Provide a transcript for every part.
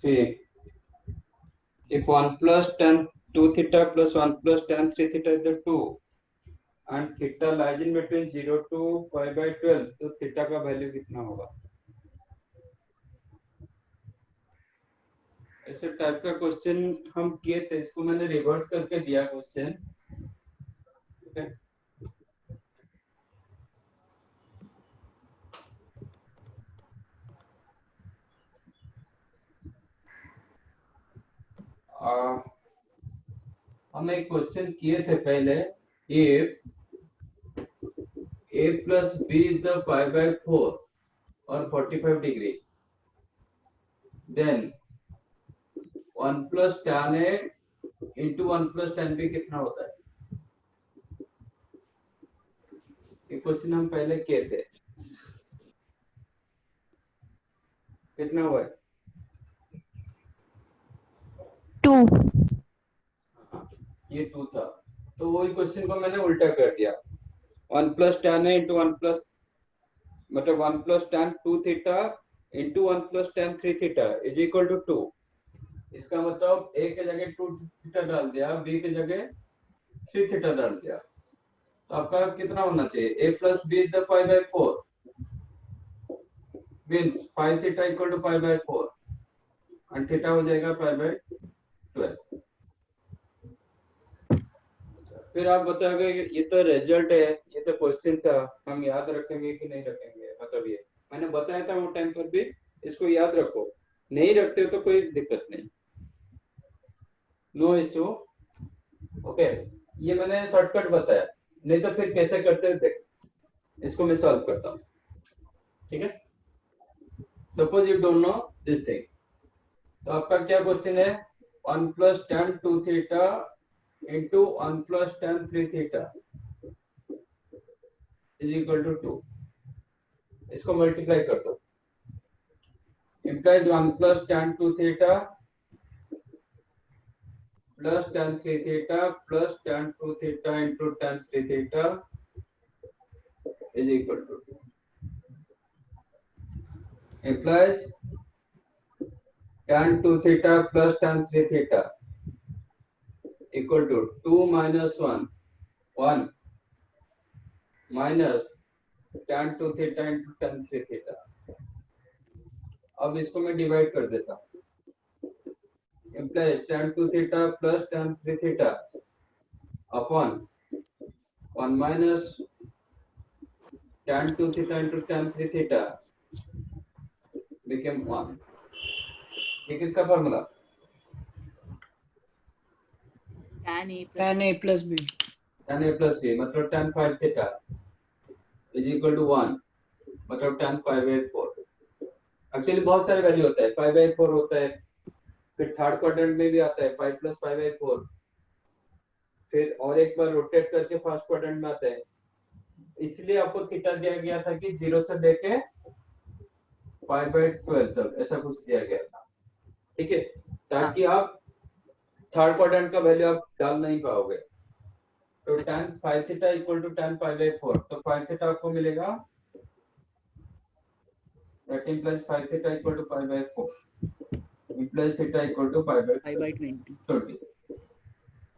See, if 1 plus tan 2 theta plus 1 plus tan 3 theta is the 2 and theta lies in between 0 to pi by 12, तो theta का value कितना होगा? ऐसे type का question हम किए थे, इसको मैंने रिवर्स करके दिया क्वेश्चन। हम एक क्वेश्चन किए थे पहले, if a plus b is the pi by 4 और 45 degree, then 1 plus tan a into 1 plus tan b कितना होता है? ये क्वेश्चन हम पहले किए थे, कितना हुआ है? 2। ये 2 था, तो वही क्वेश्चन को मैंने उल्टा कर दिया। 1 plus tan a into 1 plus मतलब 1 plus tan 2 theta into 1 plus tan 3 theta is equal to 2। इसका मतलब a के जगह 2 थीटा डाल दिया, b के जगह 3 थीटा डाल दिया, तो आपका कितना होना चाहिए? a plus b is the pi by 4 means 5 theta equal to pi by 4 and theta हो जाएगा पाई बाय 12। फिर आप बताओगे ये तो रिजल्ट है, ये तो क्वेश्चन था, हम याद रखेंगे कि नहीं रखेंगे? मतलब ये मैंने बताया था वो टाइम पर भी, इसको याद रखो। नहीं रखते हो तो कोई दिक्कत नहीं, नो इशू। ओके, ये मैंने शॉर्टकट बताया, नहीं तो फिर कैसे करते हैं देख, इसको मैं सॉल्व करता हूँ। ठीक है, suppose you don't know this thing, तो आपका क्या क्वेश्चन है? 1 plus tan 2 theta into 1 plus tan 3 theta is equal to 2। इसको मल्टीप्लाई कर दो, implies 1 plus tan 2 theta plus tan 3 theta plus tan 2 theta into tan 3 theta is equal to 2. Implies tan 2 theta plus tan 3 theta equal to 2 minus 1 1 minus tan 2 theta into tan 3 theta। अब इसको मैं divide कर देता हूँ, implies tan 2 theta plus tan 3 theta upon 1 minus tan 2 theta into tan 3 theta became 1। ये किसका formula? tan a plus b मतलब tan 5 theta is equal to 1, मतलब tan 5/4। एक्चुअली बहुत सारे वैल्यू होता है, 5/4 होता है, फिर थर्ड क्वाड्रेंट में भी आता है 5 + 5/4, फिर और एक बार रोटेट करके फर्स्ट क्वाड्रेंट में आता है। इसलिए आपको थीटा दिया गया था कि 0 से लेके 5/12 तक, ऐसा कुछ दिया गया था। ठीक है, ताकि आप थर्ड क्वाड्रेंट का वैल्यू आप डाल नहीं पाओगे। तो tan 5 theta equal to tan 5/4, तो 5 थीटा आपको मिलेगा, that implies 5 theta equal to 5/4, implies theta equal to 5/20।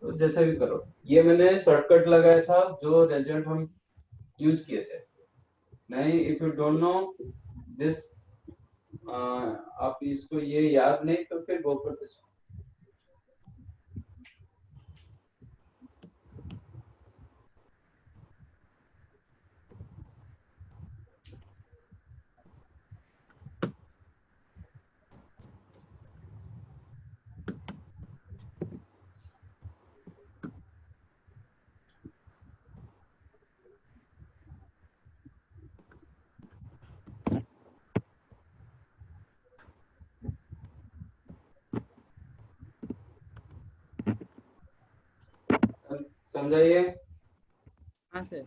तो जैसे भी करो, ये मैंने शॉर्टकट लगाया था जो रिजल्ट हम यूज किए थे। नहीं, if you don't know this, आप इसको ये याद नहीं तो फिर गो फॉर दिस। समझाइए। हाँ sir.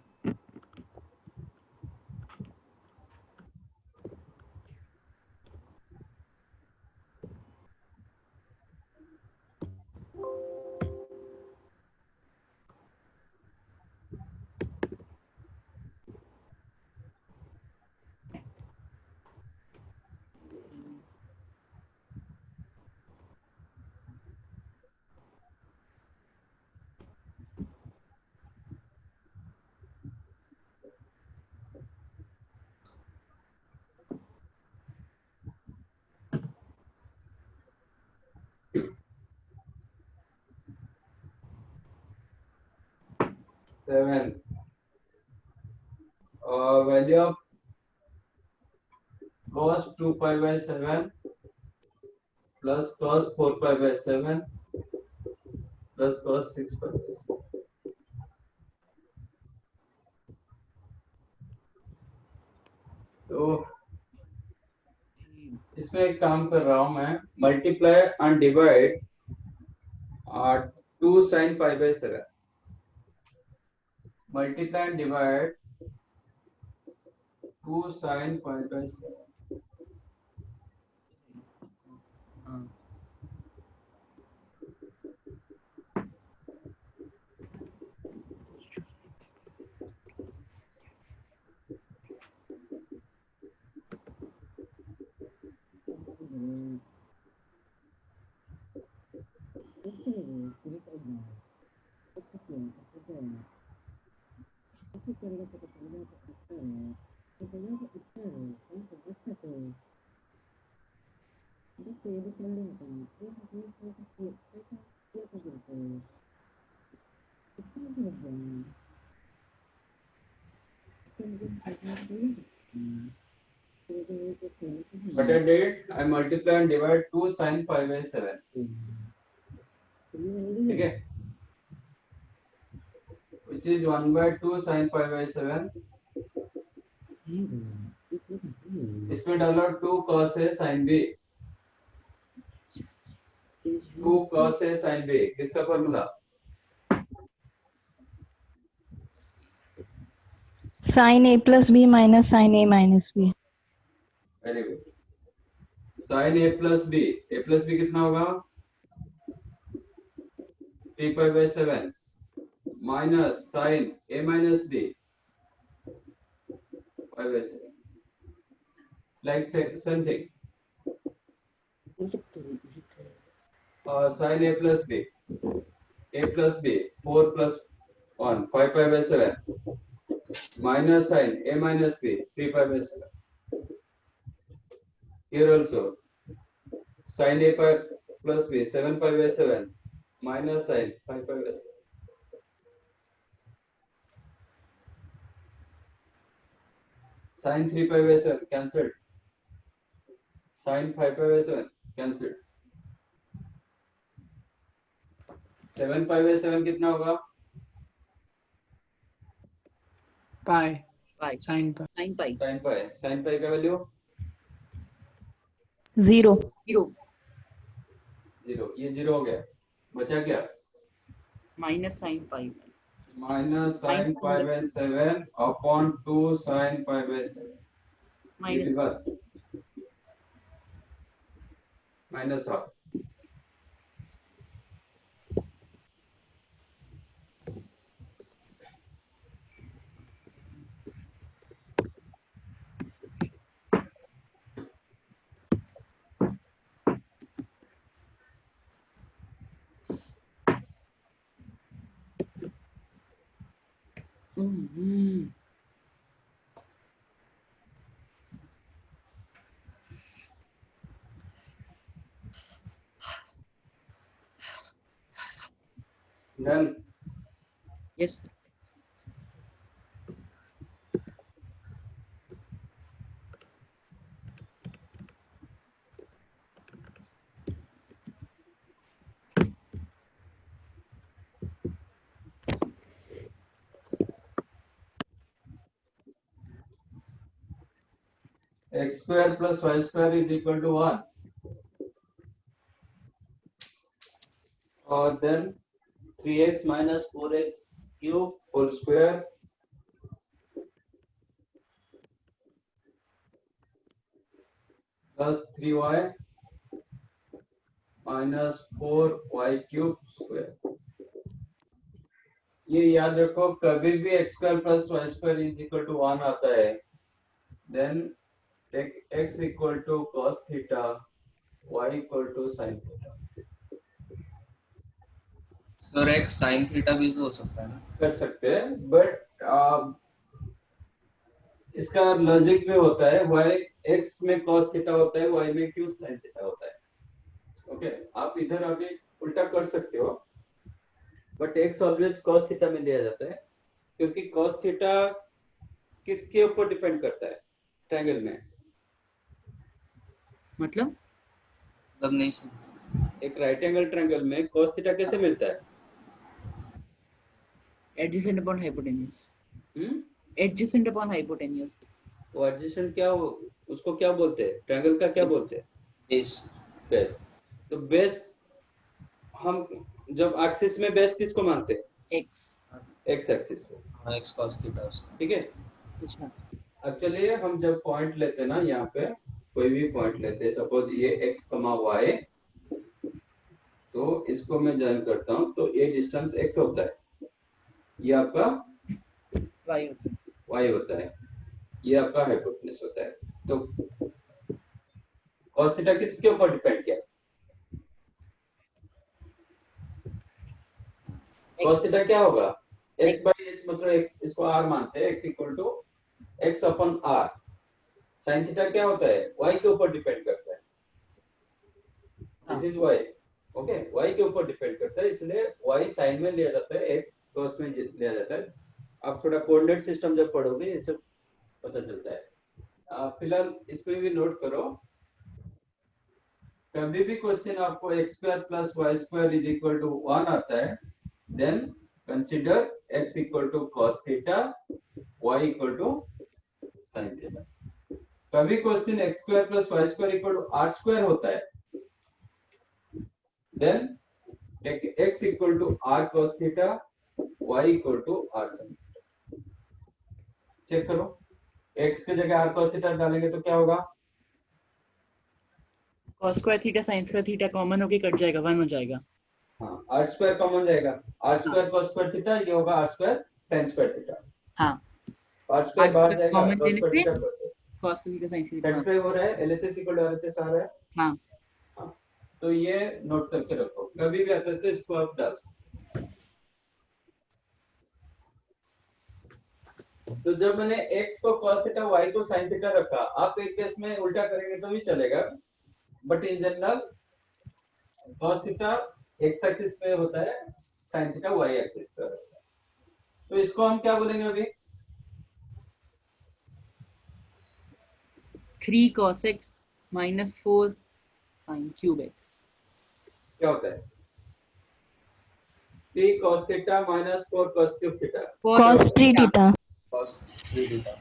Value of cos 2 pi by 7 plus cos 4 pi by 7 plus cos 6 pi by 7. तो इसमें एक काम कर रहा हूं मैं, multiply and divide 2 sin pi by 7, multiply and divide 2 sin pi by 7. What I did, I multiply and divide 2 sin pi by 7. ठीक है, which is 1 by 2 sin pi by 7. इसमें डालो 2 cos a sin b, 2 cos a sin b, किसका formula? sin a plus b minus sin a minus b. Very good. sin a plus b, a plus b कितना होगा? 3 pi by 7 minus sin a minus b pi by 7. Like same thing. Sin a plus b, 4 plus 1, 5 pi by 7 minus sin a minus b, 3 pi by 7. Here also sin a pi plus b, 7 pi by 7 minus sin 5 pi by 7. Sin 3 pi by 7 cancelled. Sin 5 pi by 7 cancelled. 7 pi by 7 कितना होगा? Pi. Pi. Sin pi. Sin pi. Sin pi. Sin pi का value 0. 0. 0. ये 0 हो गया. बचा क्या? Minus sin pi. Minus sin pi by 7 upon 2 sin pi by 7. ये Minus. बात. Minus half. Done. Yes. X square plus y square is equal to 1. Or then 3x minus 4x cube whole square plus 3y minus 4y cube square. ये याद रखो, कभी भी x square plus y square is equal to 1 आता है, then take x equal to cos theta, y equal to sin theta. Sir एक sine theta भी तो हो सकता है ना? कर सकते हैं, बट इसका लॉजिक में होता है y x में cos थीटा होता है, y में क्यों sin थीटा होता है. ओके, आप इधर अभी उल्टा कर सकते हो, but x always cos theta में दिया जाता है, क्योंकि cos थीटा किसके ऊपर डिपेंड करता है ट्रायंगल में? मतलब मतलब नहीं समझा। एक राइट एंगल ट्रायंगल में cos थीटा कैसे मिलता है? एडजेसेंट अपॉन हाइपोटेन्यूज, हम्म, एडजेसेंट अपॉन हाइपोटेन्यूज। वो एडजेसेंट क्या उसको क्या बोलते हैं? ट्रायंगल का क्या बोलते हैं? बेस। बेस। तो बेस हम जब एक्सिस में बेस किसको मानते हैं? एक्स। एक्स एक्सिस को। हाँ एक्स cos थीटा उसका। ठीक है। अच्छा अब चलिए हम जब पॉइंट लेते हैं ना, यहाँ पे कोई भी पॉइंट लेते हैं, सपोज ये x कमा y, तो इसको मैं ज्वाइन करता हूँ, तो ये डिस्टेंस x होता है, ये आपका वाई होता है। y होता है, ये आपका हाइपोटेन्यूज होता है। तो cos थीटा किसके ऊपर डिपेंड किया? cos थीटा क्या होगा? x बाई h, मतलब x, इसको r मानते हैं, x इक्वल टू x upon r। sin theta क्या होता है? y के ऊपर डिपेंड करता है, this is y। Okay, y के ऊपर डिपेंड करता है, इसलिए y साइन में लिया जाता है, x cos में लिया जाता है। आप थोड़ा कोऑर्डिनेट सिस्टम जब पढ़ोगे ये सब पता चलता है। फिलहाल इसमें भी नोट करो, कभी भी क्वेश्चन आपको x square plus Y square is equal to 1 आता है, then consider x equal to cos theta, y equal to sin theta. कभी question x square plus Y square equal to r square होता है, then x equal to r cos theta, y equal to r sin theta. Check करो, x की जगह r cos theta डालेंगे तो क्या होगा? cos square theta sin square theta common होके कट जाएगा, 1 हो जाएगा। हाँ, r स्क्वायर कॉमन जाएगा, r square cos square theta, ये होगा r square sin square theta. हाँ r स्क्वायर बाहर जाएगा, कॉमन cos लेने स्क्वायर से theta cos cos theta sin theta. Satisfy हो रहा है, LHS इक्वल टू RHS आ रहा है। हाँ हाँ, तो ये नोट करके रखो, कभी भी आता है तो इसको आप डाल सकते हो। तो जब मैंने x को cos थीटा, y को sin थीटा रखा, आप एक केस में उल्टा करेंगे तो भी चलेगा, but in general cos theta x axis पे होता है, sin थीटा y एक्सिस पे होता है। तो इसको हम क्या बोलेंगे अभी? 3 cos x minus 4 sin cube x। क्या होता है? 3 cos theta minus 4 cos cube theta. cos 3 theta, cos 3 theta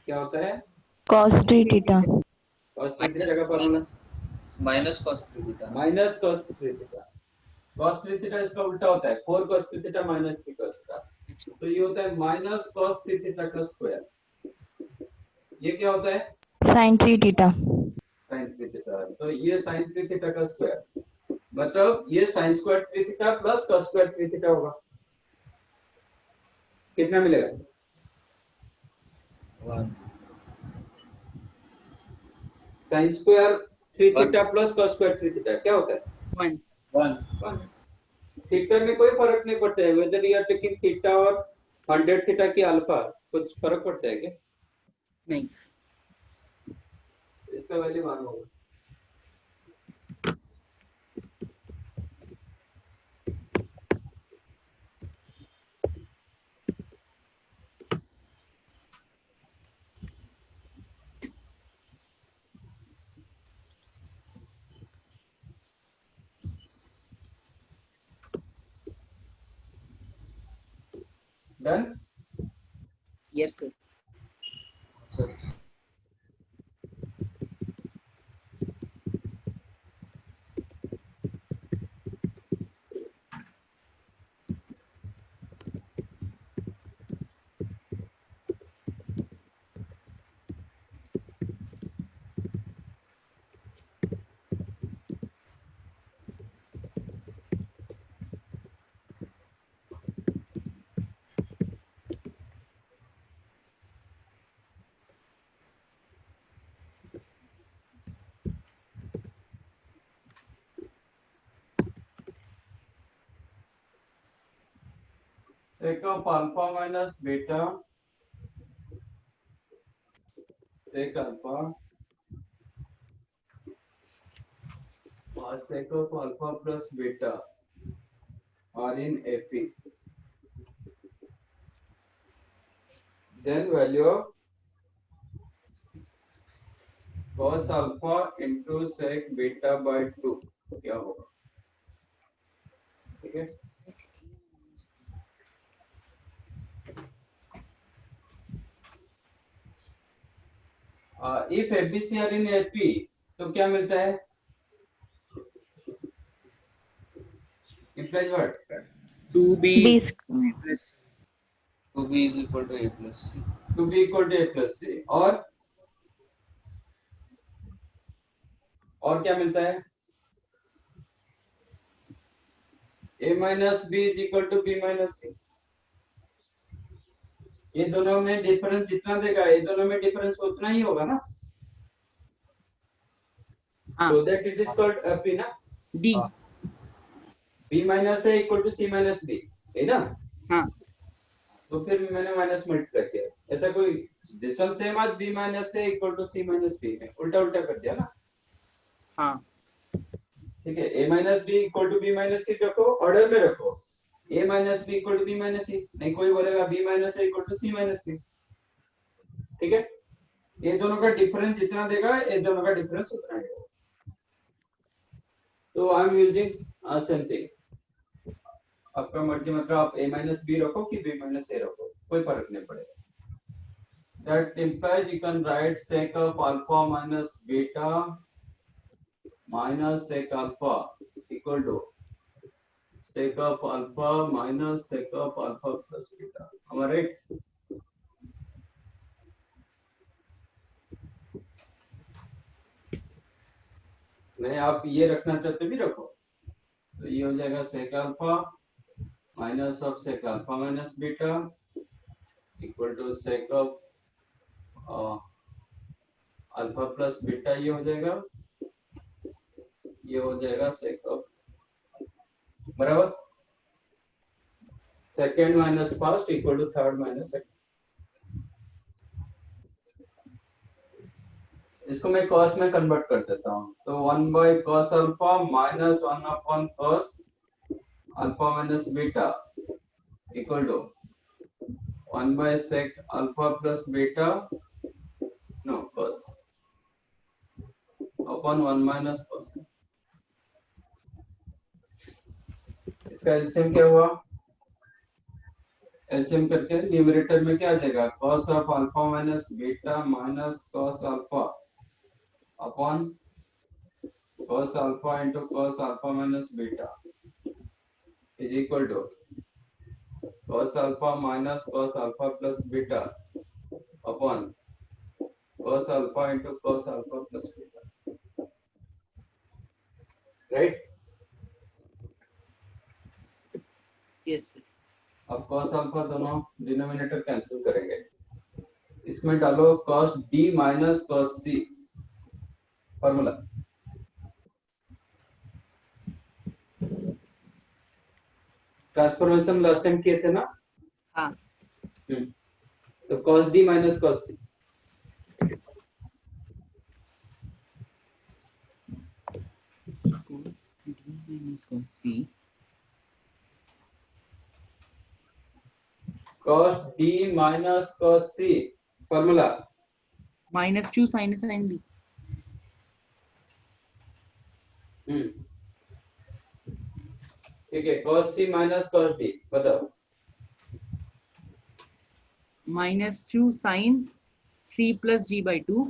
क्या होता है? cos 3 theta, cos 3 थीटा का formula minus cos 3 theta. Minus cos 3 theta. cos 3 theta इसका उल्टा होता है, 4 cos 3 theta minus 3 cos theta. तो ये होता है माइनस cos 3 थीटा का स्क्वायर। ये क्या होता है? sin 3 theta, sin 3 theta. तो ये sin 3 थीटा का स्क्वायर, मतलब ये sin square 3 theta plus cos square 3 theta होगा। कितना मिलेगा? 1 sin square 3 One. Theta plus cos square 3 theta क्या होता है? 1 1 थीटा में कोई फर्क नहीं पड़ता है, whether you are taking theta और 100 थीटा की अल्फा, कुछ फर्क पड़ता है क्या? नहीं। इसका वैल्यू मान होगा। Done. Yes sir. Sir sec of alpha minus beta, sec alpha or sec of alpha plus beta are in AP, then value of cos alpha into sec beta by 2 क्या होगा? ठीक है, if FBC are in AP तो क्या मिलता है? Implies what? 2b B plus c. 2b is equal to a plus c. 2B equal to A plus C और क्या मिलता है? A minus B is equal to B minus C. ये दोनों में डिफरेंस जितना देगा ये दोनों में डिफरेंस उतना ही होगा ना, हाँ so that it is called AP ना. D हाँ. B minus A equal to C minus B है ना, हाँ तो फिर मैंने माइनस मल्टीप्लाई किया, ऐसा कोई दिस वन सेम आज B minus A equal to C minus B में उल्टा उल्टा कर दिया ना. हाँ ठीक है, A minus B equal to B minus C रखो, ऑर्डर में रखो, A minus B equal to B minus C, नहीं कोई बोलेगा B minus A equal to C minus B. ठीक है, ये दोनों का डिफरेंस जितना देगा ये दोनों का डिफरेंस उतना ही होगा. तो I am using same thing, आपका मर्जी, मतलब आप A minus B रखो कि B minus A रखो कोई फर्क नहीं पड़ेगा. That implies you can write sec of alpha minus beta minus sec alpha equal to sec of alpha minus sec of alpha plus beta. Am I right? नहीं आप ये रखना चाहते भी रखो, तो ये हो जाएगा sec alpha minus of sec alpha minus beta equal to sec of alpha plus beta, ये हो जाएगा sec of बराबर second minus first equal to third minus second. इसको मैं cos में कन्वर्ट कर देता हूँ, तो 1 by cos alpha minus 1 upon cos alpha minus beta equal to 1 by sec alpha plus beta no cos upon 1 minus cos. इसका LCM क्या हुआ? एलसीएम करके न्यूमरेटर में क्या आ जाएगा? cos of alpha minus beta minus cos alpha upon cos alpha into cos alpha minus beta is equal to cos alpha minus cos alpha plus beta upon cos alpha into cos alpha plus beta. Right? yes sir. अब cos alpha दोनों denominator cancel करेंगे, इसमें डालो cos d minus cos c formula. Transformation last time किए थे ना. हाँ तो cos d minus cos c cos d minus cos c formula -2 sin A sin B. ठीक है, cos c minus cos d बताओ. -2 sin C plus G by 2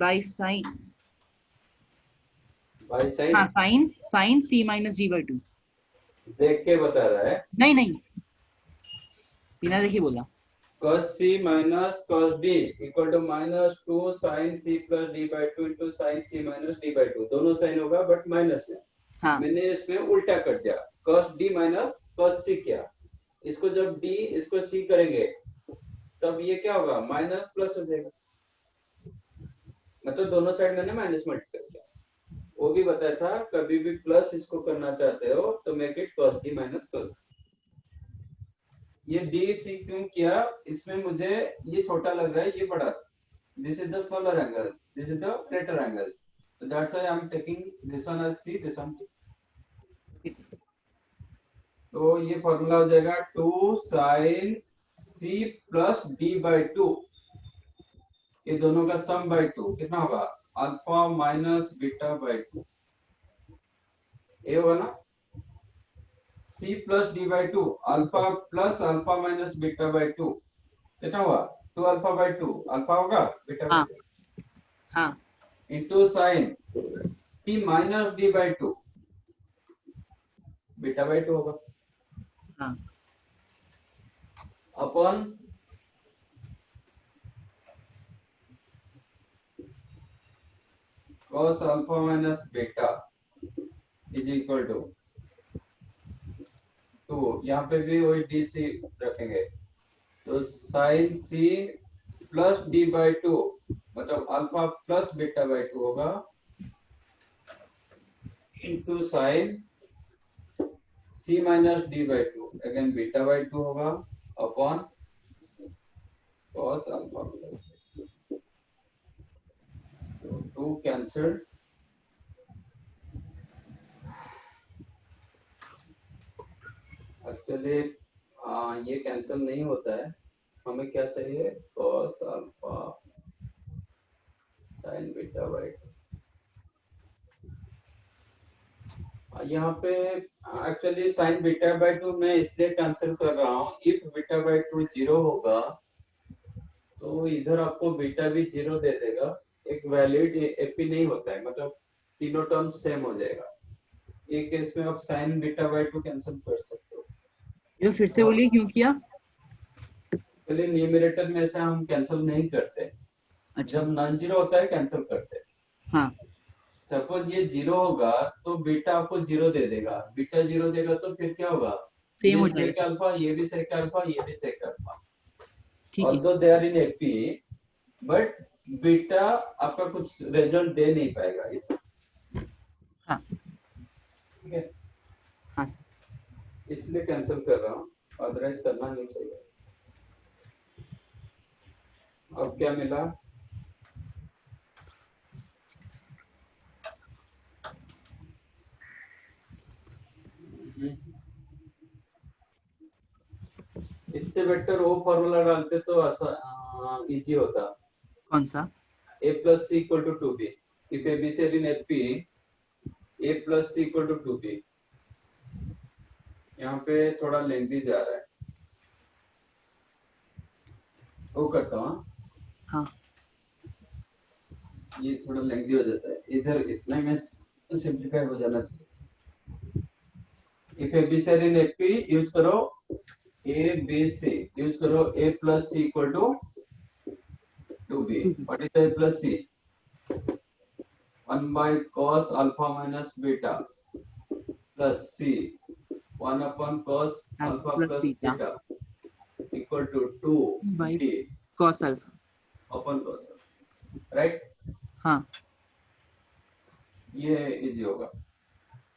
by sin भाई sign हाँ sin C minus G by 2. देख के बता रहा है. नहीं बिना देखिए बोला. cos c minus cos d equal to -2 sin c plus d by 2 into sin c minus d by 2, दोनों साइन होगा बट माइनस में. हाँ मैंने इसमें उल्टा कर दिया, cos d minus cos c किया. इसको जब d इसको c करेंगे तब ये क्या होगा? माइनस प्लस हो जाएगा, मतलब दोनों साइड मैंने माइनस मल्टीप्लाई किया. वो भी बताया था कभी भी प्लस इसको करना चाहते हो तो make it cos d minus cos c. ये d c क्यों किया? इसमें मुझे ये छोटा लग रहा है, ये बड़ा. This is the smaller angle, this is the greater angle, so that's why I'm taking this one as c, this one t. तो ये फॉर्मूला हो जाएगा 2 sin c plus d by 2, ये दोनों का सम बाई 2 कितना होगा? अल्फा माइनस बीटा बाई 2, ये होगा ना? c plus d by 2 alpha plus alpha minus beta by 2 कितना हुआ? 2 अल्फा बाई 2, अल्फा होगा बीटा बाई हाँ 2 हाँ into sine c minus d by 2 beta by 2 होगा हाँ upon cos alpha minus beta is equal to 2, यहाँ पे भी वही डी सी रखेंगे, तो sine C plus D by 2 मतलब अल्फा प्लस बीटा बाई 2 होगा into sine C minus D by 2 again beta by 2 होगा upon cos alpha plus 2 cancel, actually ये कैंसिल नहीं होता है, हमें क्या चाहिए? cos alpha sin beta by 2। यहाँ पे एक्चुअली sin बीटा बाई 2 मैं इसलिए कैंसिल कर रहा हूँ, इफ बीटा बाई 2 जीरो होगा तो इधर आपको बीटा भी जीरो दे देगा, एक वैलिड एपी नहीं होता है, मतलब तीनों टर्म सेम हो जाएगा। एक केस में आप sin बीटा बाई 2 कैंसिल कर सकते हो। ये फिर से बोलिए क्यों किया? चलिए न्यूमरेटर में से हम कैंसिल नहीं करते, अच्छा जब नॉन जीरो होता है कैंसिल करते हैं। हाँ सपोज ये जीरो होगा तो बीटा आपको जीरो दे देगा, बीटा जीरो देगा तो फिर क्या होगा? सेम हो ये जाएगा। sec अल्फा, ये भी sec अल्फा, ये भी sec अल्फा, ठीक है although they are in AP, but beta आपका कुछ रिजल्ट दे नहीं पाएगा ये, हाँ ठीक है? हाँ इसलिए कैंसिल कर रहा हूँ, अदरवाइज करना नहीं चाहिए। अब क्या मिला? इससे बेटर वो फॉर्मूला डालते तो इजी होता। कौन सा? a plus c equal to 2b, if a b is in fp a plus c equal to 2b। यहाँ पे थोड़ा लेंथी जा रहा है, वो करता हूँ, हाँ ये थोड़ा लेंथी हो जाता है, इधर इतना में सिंप्लीफाई हो जाना चाहिए। if a b is in fp use करो a b c, यूज करो a plus c equal to 2b। what is a plus c? 1 by cos alpha minus beta plus c 1 upon cos alpha plus plus beta beta equal to 2 by d cos alpha। upon cos alpha, right? हाँ ये easy होगा।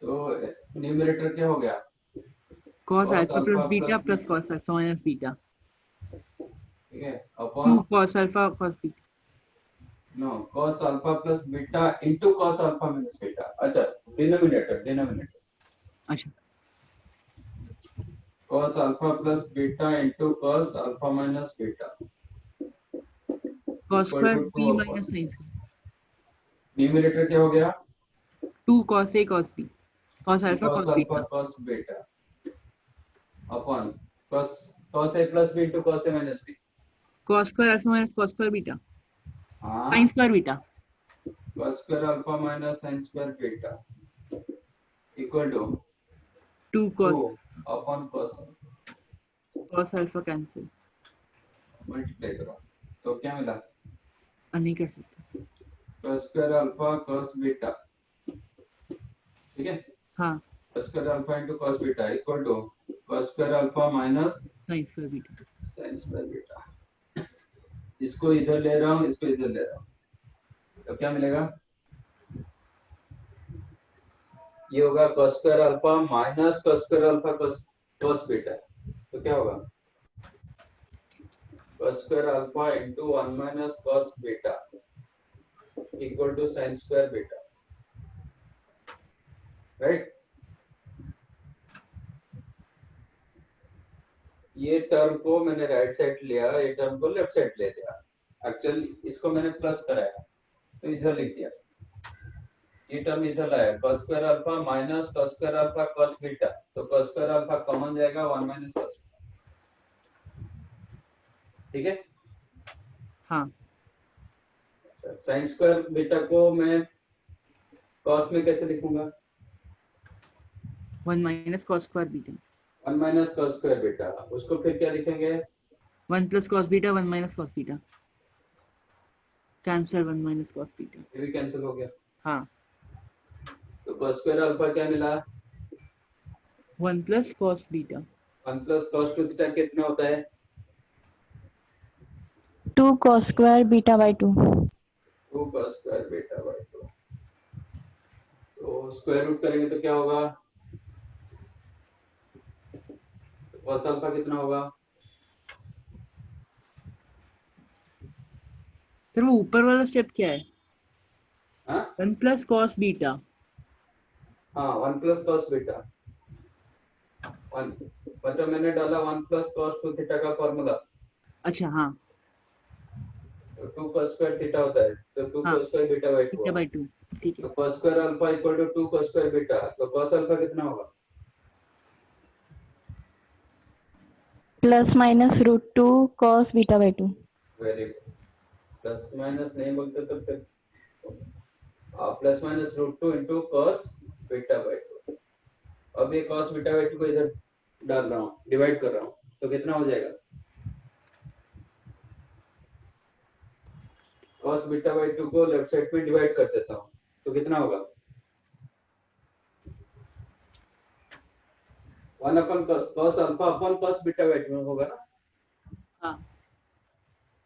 तो numerator क्या हो गया? cos cos alpha plus alpha beta plus plus cos alpha minus beta। ठीक है, 2 अपॉन cos alpha cos beta। No cos alpha plus beta into cos alpha minus beta। अच्छा डिनोमिनेटर अच्छा cos alpha plus beta into cos alpha minus beta cos equal square to 2 b upon minus sin c। Numerator क्या हो गया? 2 cos a cos b cos alpha cos cos alpha beta cos beta upon cos a plus b into cos a minus b। cos square alpha minus cos square beta हाँ, sin square beta cos square alpha minus sin square beta equal to 2 cos 2 upon cos alpha cancel। Multiply करो तो क्या मिला? नहीं कर सकते। cos square alpha cos beta, ठीक है? हाँ cos square alpha into cos beta equal to cos square alpha minus sin square beta। sin square beta। इसको इधर ले रहा हूँ, इसको इधर ले रहा हूँ, तो क्या मिलेगा? ये होगा cos square alpha minus cos square alpha cos beta, तो क्या होगा? cos square alpha into 1 minus cos beta equal to sin square beta, right? ये टर्म को मैंने राइट साइड लिया, ये टर्म को लेफ्ट साइड ले लिया। एक्चुअली इसको मैंने प्लस कराया तो इधर लिख दिया, ये टर्म इधर लाया, cos square alpha minus cos square alpha cos beta, तो cos स्क्वायर अल्फा कॉमन जाएगा 1 माइनस cos। ठीक है। हाँ sin स्क्वायर बीटा को मैं cos में कैसे लिखूंगा? 1 minus cos square beta, 1 minus cos square beta, उसको फिर क्या लिखेंगे? 1 plus cos beta 1 minus cos beta, cancel 1 minus cos beta. ये भी कैंसिल हो गया। हाँ तो cos स्क्वायर अल्फा क्या मिला? 1 plus cos beta. 1 plus cos 2 theta कितना होता है? 2 cos square beta by 2. 2 cos square beta by 2। तो स्क्वायर रूट करेंगे तो क्या होगा? cos अल्फा कितना होगा? सर वो ऊपर वाला स्टेप क्या है? हाँ 1 प्लस कॉस बीटा। हाँ 1 प्लस cos बीटा 1, मतलब मैंने डाला 1 प्लस cos 2 थीटा का फॉर्मूला, अच्छा हाँ तो 2 cos स्क्वायर थीटा होता है, तो 2 हाँ cos square beta by 2। Beta by 2। ठीक है तो cos square alpha equal to 2 cos square beta, तो cos अल्फा कितना होगा? Plus minus root 2 cos beta by 2. Very good. Plus minus नहीं बोलते तो फिर plus minus root 2 into cos beta by 2। अब ये cos बीटा बाय 2 को इधर डाल रहा हूँ, डिवाइड कर रहा हूँ, तो कितना हो जाएगा? cos बीटा बाय 2 को लेफ्ट साइड में डिवाइड कर देता हूँ, तो कितना होगा? 1 अपन cos alpha upon cos beta by 2 होगा ना। हाँ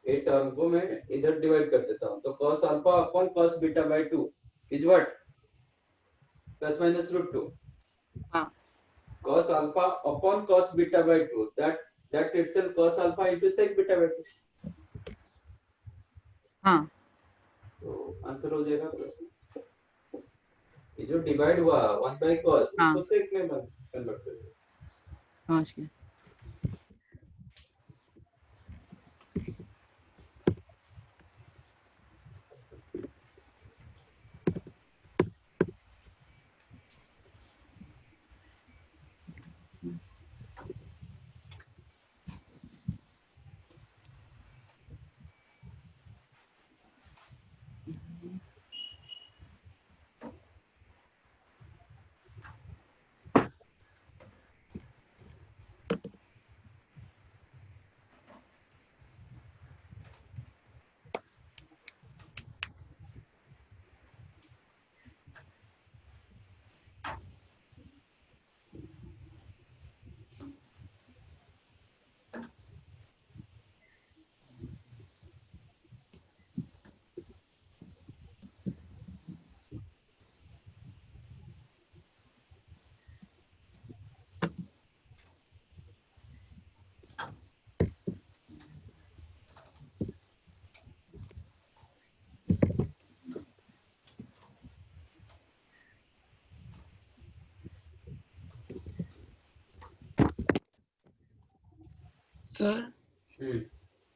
ये टर्म को मैं इधर डिवाइड कर देता हूँ, तो cos alpha upon cos beta by 2 is what? Plus minus root 2। हाँ cos alpha upon cos beta by 2, that itself cos alpha into sec beta by 2। हाँ तो आंसर हो जाएगा प्लस में। ये जो डिवाइड हुआ 1 बाय cos, हाँ। इसको sec में कन्वर्ट कर दो। समझ गया। सर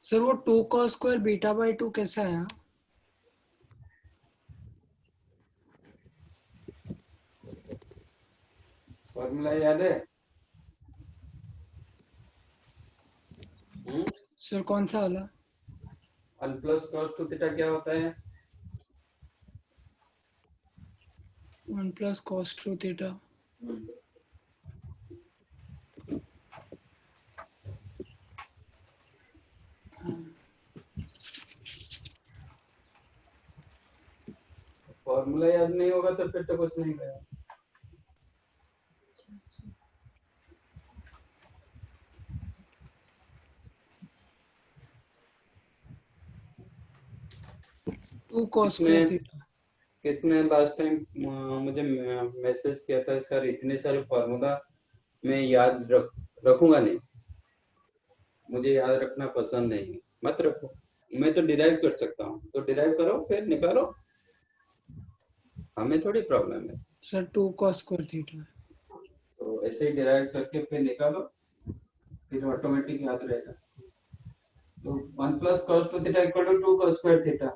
सर वो 2 cos स्क्वायर बीटा बाय 2 कैसे आया? फॉर्मूला याद है? सर कौन सा वाला? 1 प्लस cos 2 थीटा क्या होता है? 1 प्लस cos 2 थीटा। फॉर्मूला याद नहीं होगा तो फिर तो कुछ नहीं करेगा। Two cos square theta. किसने लास्ट टाइम मुझे मैसेज किया था, सर इतने सारे फॉर्मूला मैं याद रखूंगा नहीं, मुझे याद रखना पसंद नहीं, मत रखो, मैं तो डिराइव कर सकता हूँ, तो डिराइव करो फिर निकालो, हमें थोड़ी प्रॉब्लम है। Sir 2 cos square theta. तो ऐसे ही डिराइव करके फिर निकालो, फिर ऑटोमेटिक याद रहेगा। तो 1 plus cos 2 theta equal to 2 cos square theta.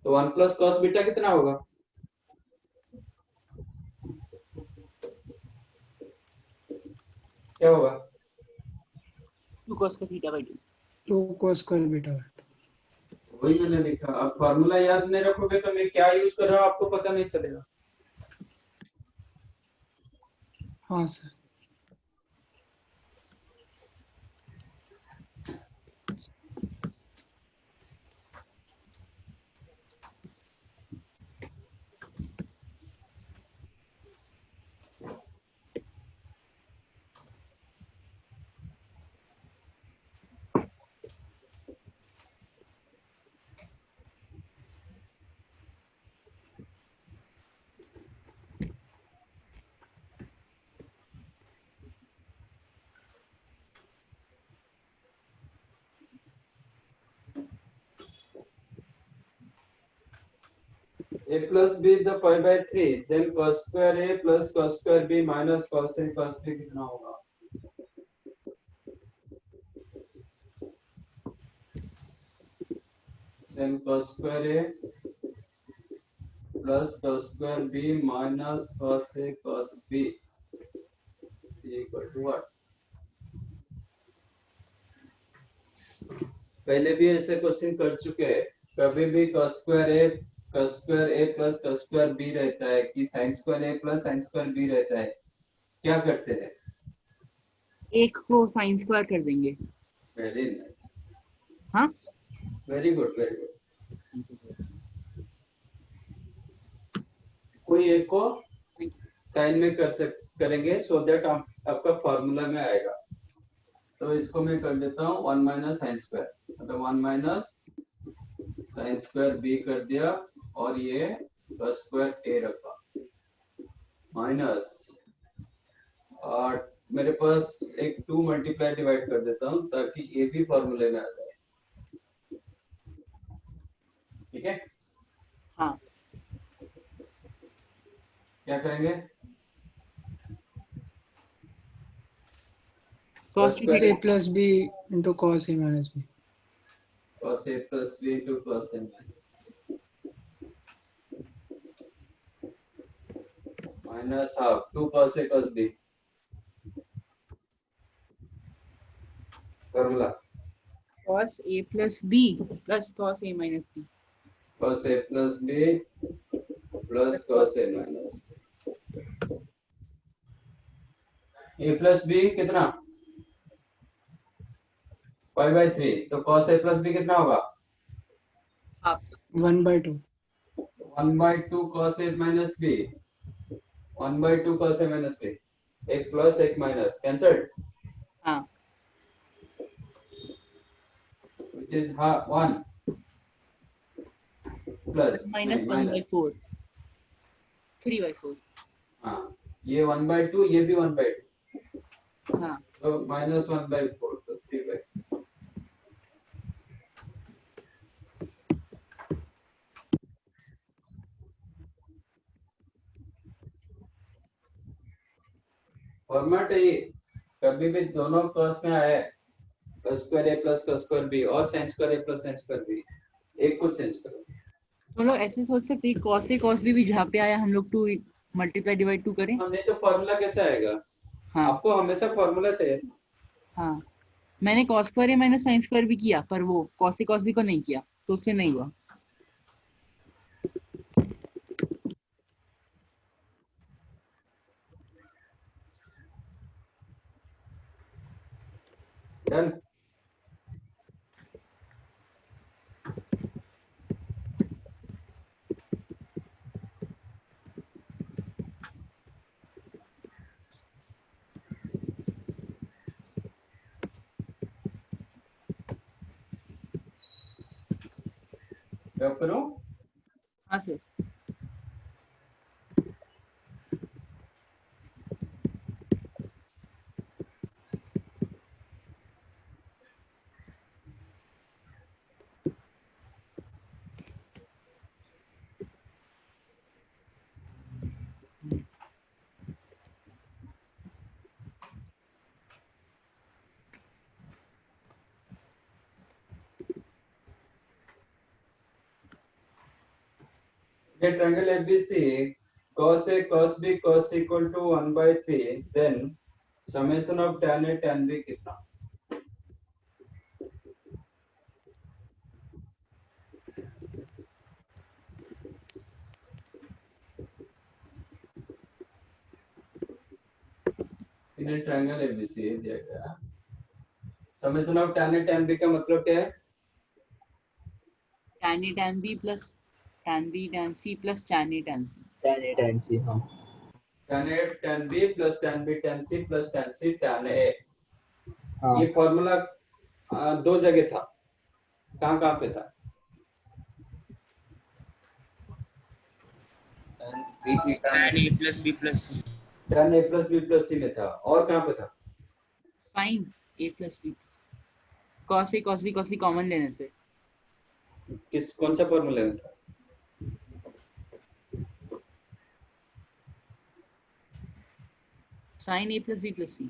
तो 1 प्लस cos बीटा कितना होगा? क्या होगा? 2 cos का theta by 2। 2 cos square beta by 2. वही मैंने लिखा। अब फॉर्मूला याद नहीं रखोगे तो मैं क्या यूज कर रहा हूँ आपको पता नहीं चलेगा। हाँ sir. a plus b the pi by 3 then cos square a plus cos square b minus cos a cos b कितना होगा? then cos square a plus cos square b minus cos a cos b equal to what? पहले भी ऐसे question कर चुके हैं। कभी भी cos square a plus cos square b रहता है कि sin square a plus sin square b रहता है, क्या करते हैं? एक को साइन स्क्वायर कर देंगे। वेरी नाइस, हाँ वेरी गुड वेरी गुड। कोई एक को साइन में करेंगे सो दैट आपका फॉर्मूला में आएगा। तो इसको मैं कर देता हूँ 1 माइनस साइन स्क्वायर, मतलब 1 माइनस साइन स्क्वायर बी कर दिया और ये cos स्क्वायर ए रखा माइनस, और मेरे पास एक 2 मल्टीप्लाई डिवाइड कर देता हूँ ताकि ए भी फॉर्मूले में आ जाए। ठीक है, हाँ क्या करेंगे? cos Cos Cos a plus b into cos a minus b. cos a plus b into cos a minus minus half 2 cos a cos b formula cos a plus b plus cos a minus b। cos a plus b plus cos a minus a plus b कितना? Pi by 3। तो cos a plus b कितना होगा? Half 1 by 2. 1 by 2 cos a minus b, 1 by 2 cos a minus b, एक plus एक minus cancelled, हाँ which is 1 plus minus 1 by 4 3 by 4। हाँ, ये 1 by 2 ये भी 1 by 2, हाँ तो माइनस 1 by 4 तो 3 by 4। फॉर्मेट है ये, कभी भी दोनों cos में आए cos square a plus cos square b और sin square a plus sin square b, एक को चेंज करो। तो लोग ऐसे सोच सकते हैं cos a cos b भी जहाँ पे आया हम लोग 2 मल्टीप्लाई डिवाइड 2 करें। नहीं तो फॉर्मूला कैसे आएगा? हाँ आपको हमेशा फॉर्मूला चाहिए। हाँ मैंने cos square a minus sine square भी किया पर वो cos a cos b को नहीं किया तो उससे नहीं हुआ। डन। क्या करूं? हाँ सर ये triangle ABC cos A cos B cos C equal to 1 by 3, then summation of tan A tan B कितना? इन ट्रायंगल ABC दिया गया, summation of tan A tan B का मतलब क्या है? tan A tan B plus tan B tan C plus tan A tan C. tan A tan C, हाँ tan A tan B plus tan B tan C plus tan C tan A. हाँ ये formula दो जगह था, कहाँ कहाँ पे था? tan b theta tan A plus B plus C. tan A plus B plus C में था, और कहाँ पे था? sin A plus B cos A cos B cos C common लेने से किस कौन सा फॉर्मूला में था? sin A plus B plus C.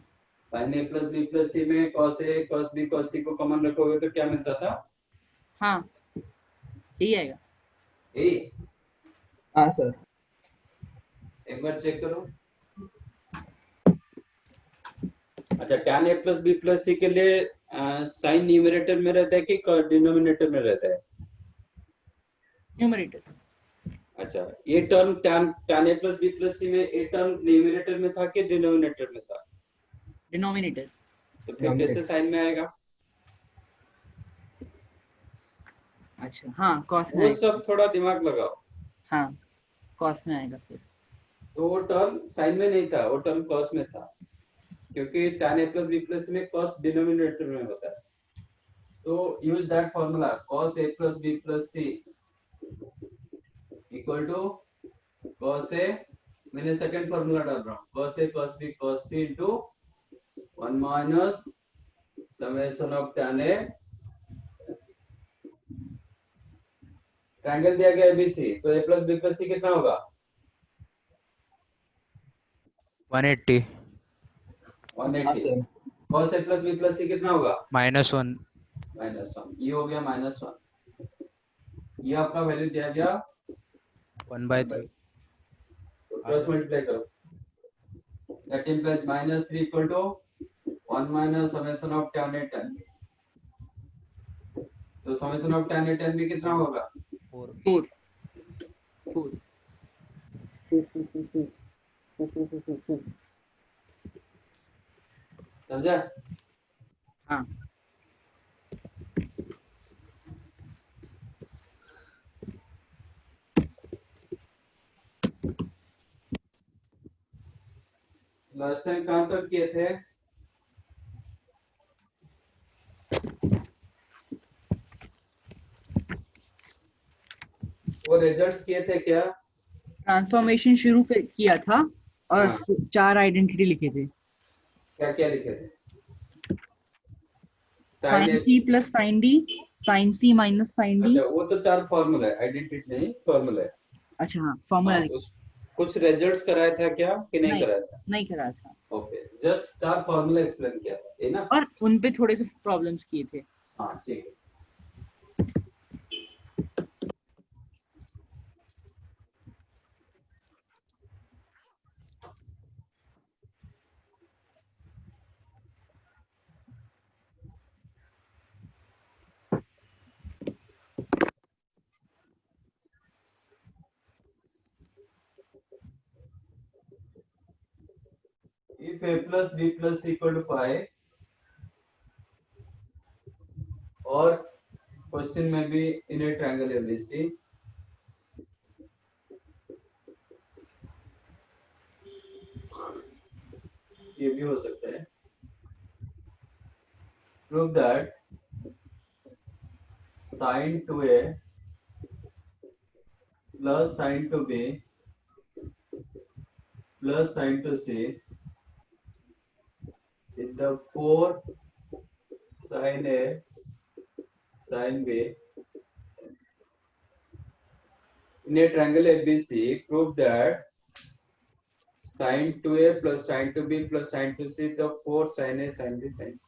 sin A plus B plus C में cos A cos B cos C को कॉमन रखोगे तो क्या मिलता था? हाँ यही आएगा। ए, हाँ सर एक बार चेक करो। अच्छा, tan A plus B plus C के लिए साइन न्यूमरेटर में रहता है कि डिनोमिनेटर में रहता है? न्यूमरेटर। अच्छा, ये term tan A plus B plus C में ये टर्म न्यूमरेटर में था कि डिनोमिनेटर में था? डिनोमिनेटर। तो फिर कैसे साइन में आएगा? अच्छा हाँ cos में वो आएगा। सब थोड़ा दिमाग लगाओ। हाँ cos में आएगा फिर। तो वो टर्म साइन में नहीं था, वो टर्म cos में था, क्योंकि tan A plus B plus C में cos डिनोमिनेटर में होता है। तो use that formula cos A plus B plus C equal to cos A, मैंने सेकंड फॉर्मूला डाल रहा हूँ, cos A cos B cos C into 1 minus summation of tan A, triangle दिया गया ABC, तो A plus B plus C कितना होगा? 180 हाँ 180। Sir cos A plus B plus C कितना होगा? -1 -1। ये हो गया -1, ये आपका वैल्यू दिया गया 1/3 क्रॉस मल्टीप्लाई करो, that implies -3 equal to 1 minus summation of tan A tan B। तो summation of tan A tan B कितना होगा? 4 4 समझा? हाँ लास्ट टाइम कहां तक किए थे? वो रिजल्ट्स किए थे क्या? ट्रांसफॉर्मेशन शुरू किया था और हाँ। 4 आइडेंटिटी लिखे थे। क्या क्या लिखे थे? sin sine C plus sin D, sin C minus sin D। अच्छा, वो तो चार फॉर्मूला है, आइडेंटिटी नहीं, फॉर्मूला है। अच्छा हाँ फॉर्मूला हाँ, कुछ रिजल्ट्स कराया था क्या कि नहीं नहीं कराया था? नहीं करा था ओके, जस्ट चार फॉर्मूला एक्सप्लेन किया था, है ना? और उन पे थोड़े से प्रॉब्लम्स किए थे। हाँ ठीक है। If A plus B plus C equal to 5 और क्वेश्चन में भी इन ए ट्रायंगल ABC, ये भी हो सकता है। Prove that sin 2A plus sin 2B plus sin 2C is the 4 sin A sin B in a triangle ABC. Prove that sin 2A plus sin 2B plus sin 2C the 4 sin A sin B sin C.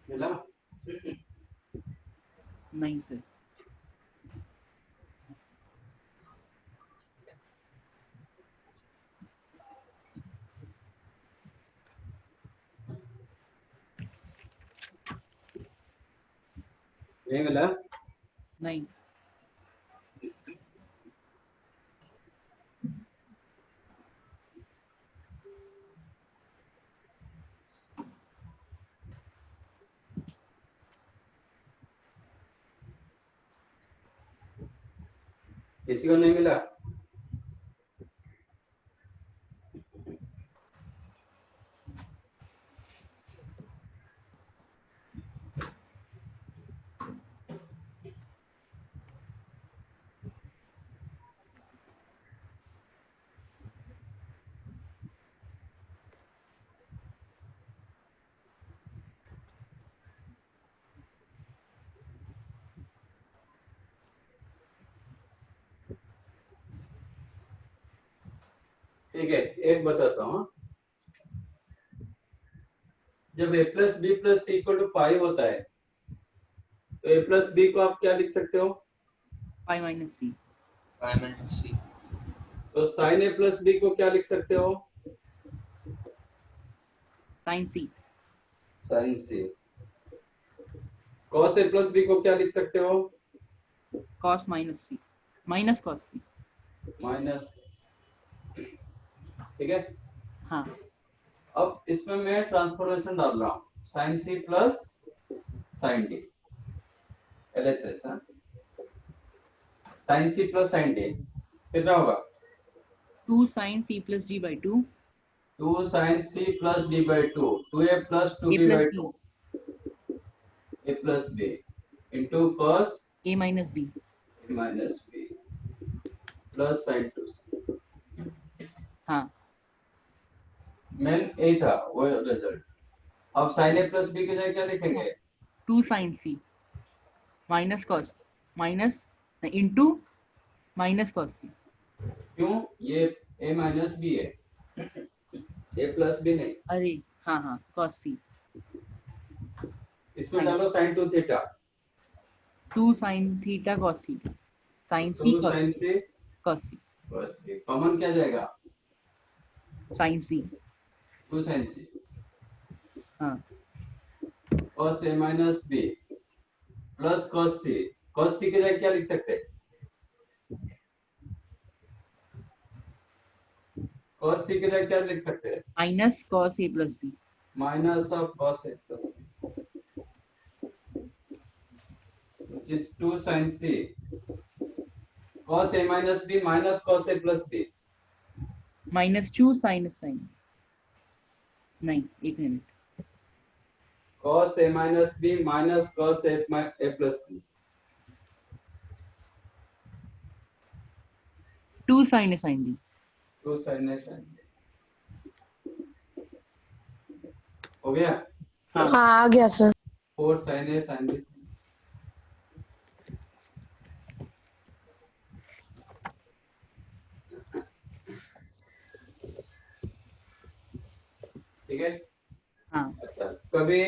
मिला? नहीं sir. नहीं मिला? नहीं। किसी को नहीं मिला? ठीक है, एक बताता हूँ। जब a plus B plus C equal to pi होता है तो a प्लस बी को आप क्या लिख सकते हो? Pi minus C. pi minus c. तो साइन a प्लस बी को क्या लिख सकते हो? Sine C. Sine C. Cos a plus B को क्या लिख सकते हो? Cos minus C, minus cos C. Minus. ठीक है। हाँ। अब इसमें मैं ट्रांसफॉर्मेशन डाल रहा हूँ, sine C plus sine D, LHS। Sine C plus sine D कितना होगा? 2 sin c plus d by 2 2 sin c plus D by 2, 2a plus 2b a by plus 2, b a plus b into cos A minus B. a minus b plus sin 2c। हाँ main ए था वो result. अब sin a plus b की जगह क्या लिखेंगे? 2 sin C minus cos minus into minus cos C। क्यों? ये a minus b है, a plus b नहीं। अरे हाँ हाँ cos C। इसमें डालो sin 2 theta 2 sin theta cos theta sin C 2 cos sin c cos C cos c। Common क्या जाएगा? sin C। 2 sin c हाँ cos a minus b plus cos c। cos c की जगह क्या लिख सकते हैं? cos c की जगह क्या लिख सकते हैं? minus cos A plus B। Minus of cos a plus b which is 2 sin c cos a minus b minus cos a plus b। minus 2 sin sin। नहीं एक minute. cos a minus b minus cos a plus b 2 sin A sin B। 2 sin a sin b। हो गया? हाँ हाँ आ गया sir. 4 sin a sin b sin c। ठीक है? हाँ अच्छा, कभी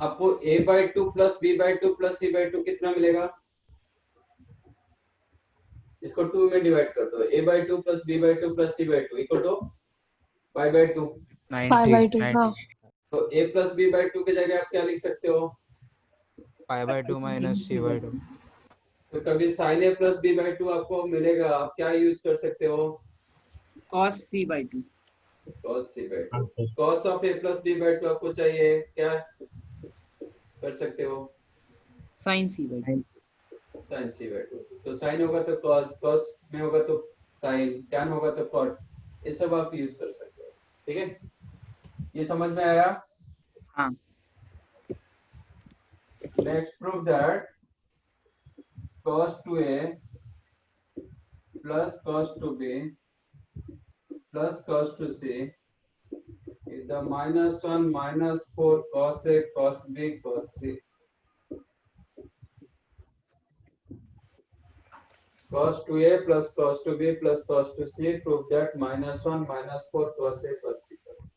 आपको a by 2 plus b by 2 plus c by 2 कितना मिलेगा? इसको 2 में डिवाइड कर दो। a by 2 plus b by 2 plus c by 2 equal to pi by 2। 5/2 हाँ। तो a plus b by 2 की जगह आप क्या लिख सकते हो? pi by 2 minus c by 2। तो कभी sin a plus b by 2 आपको मिलेगा, आप क्या यूज कर सकते हो? cos C by 2। cos c by 2। cos of a plus b by 2 आपको चाहिए, क्या कर सकते हो? sin C by 2। sin c by 2। तो sin होगा तो cos, cos में होगा तो sin, tan होगा तो cot, ये सब आप यूज कर सकते हो। ठीक है? ये समझ में आया? हाँ Let's prove that cos 2a plus cos 2b plus cos 2c is the minus 1 minus 4 cos a cos b cos c। cos 2a plus cos 2b plus cos 2c prove that minus 1 minus 4 cos a cos b cos c।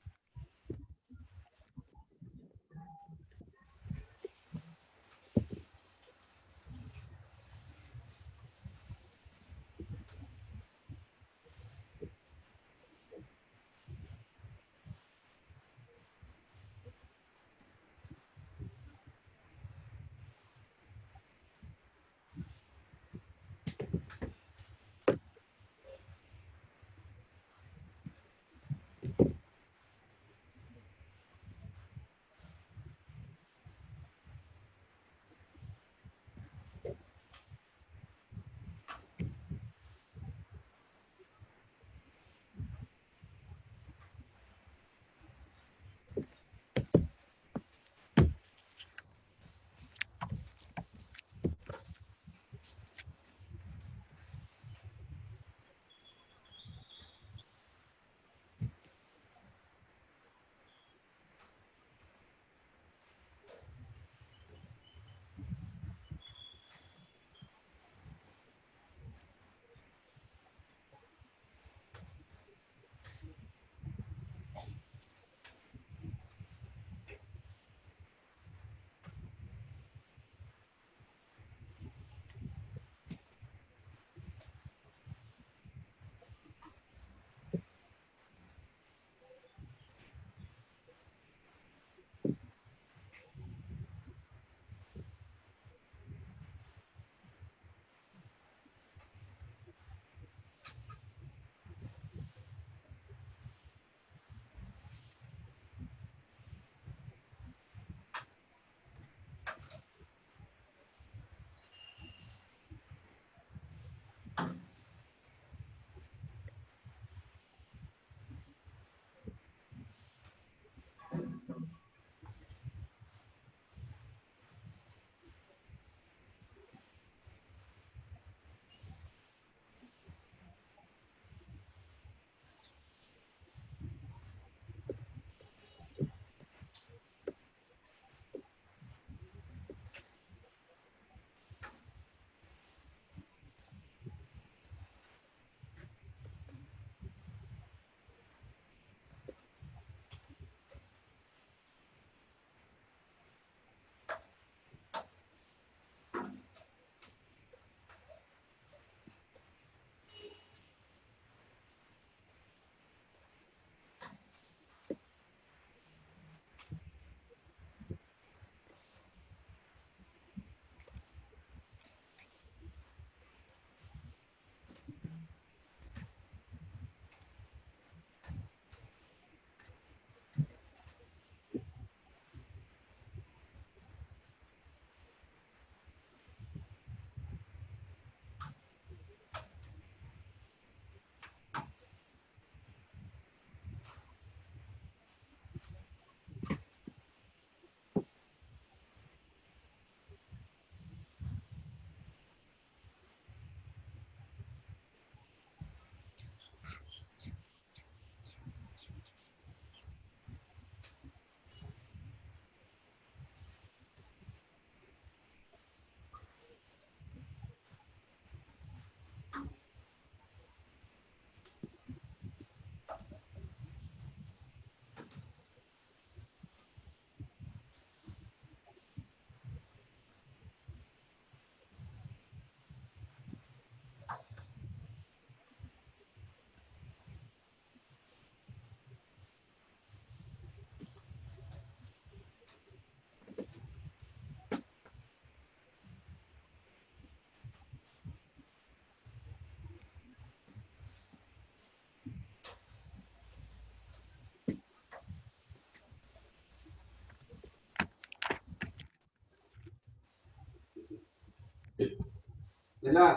मिला?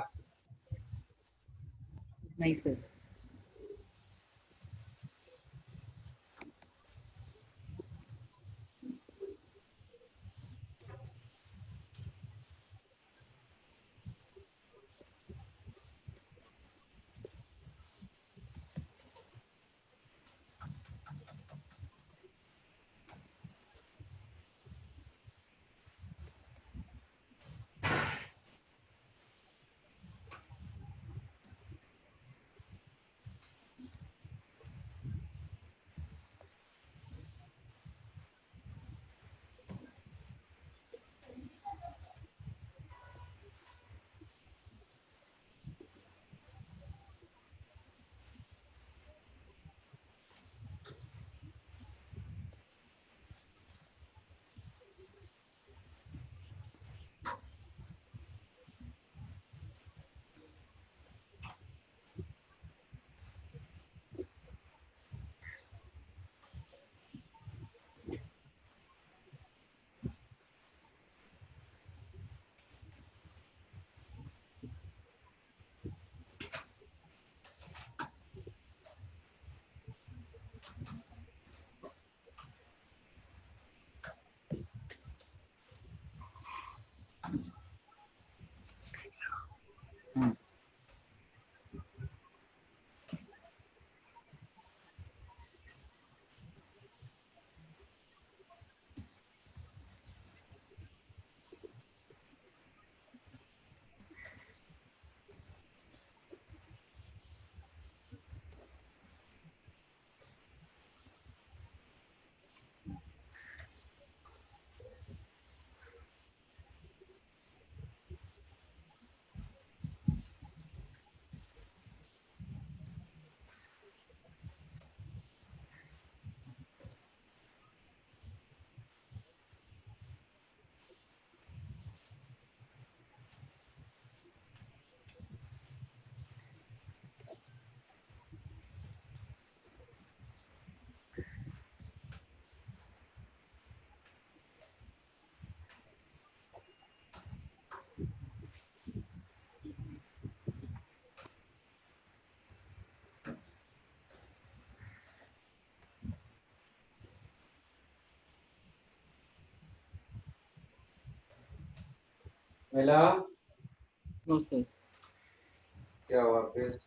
नहीं sir. हाँ मिला? No sir. क्या हुआ फिर?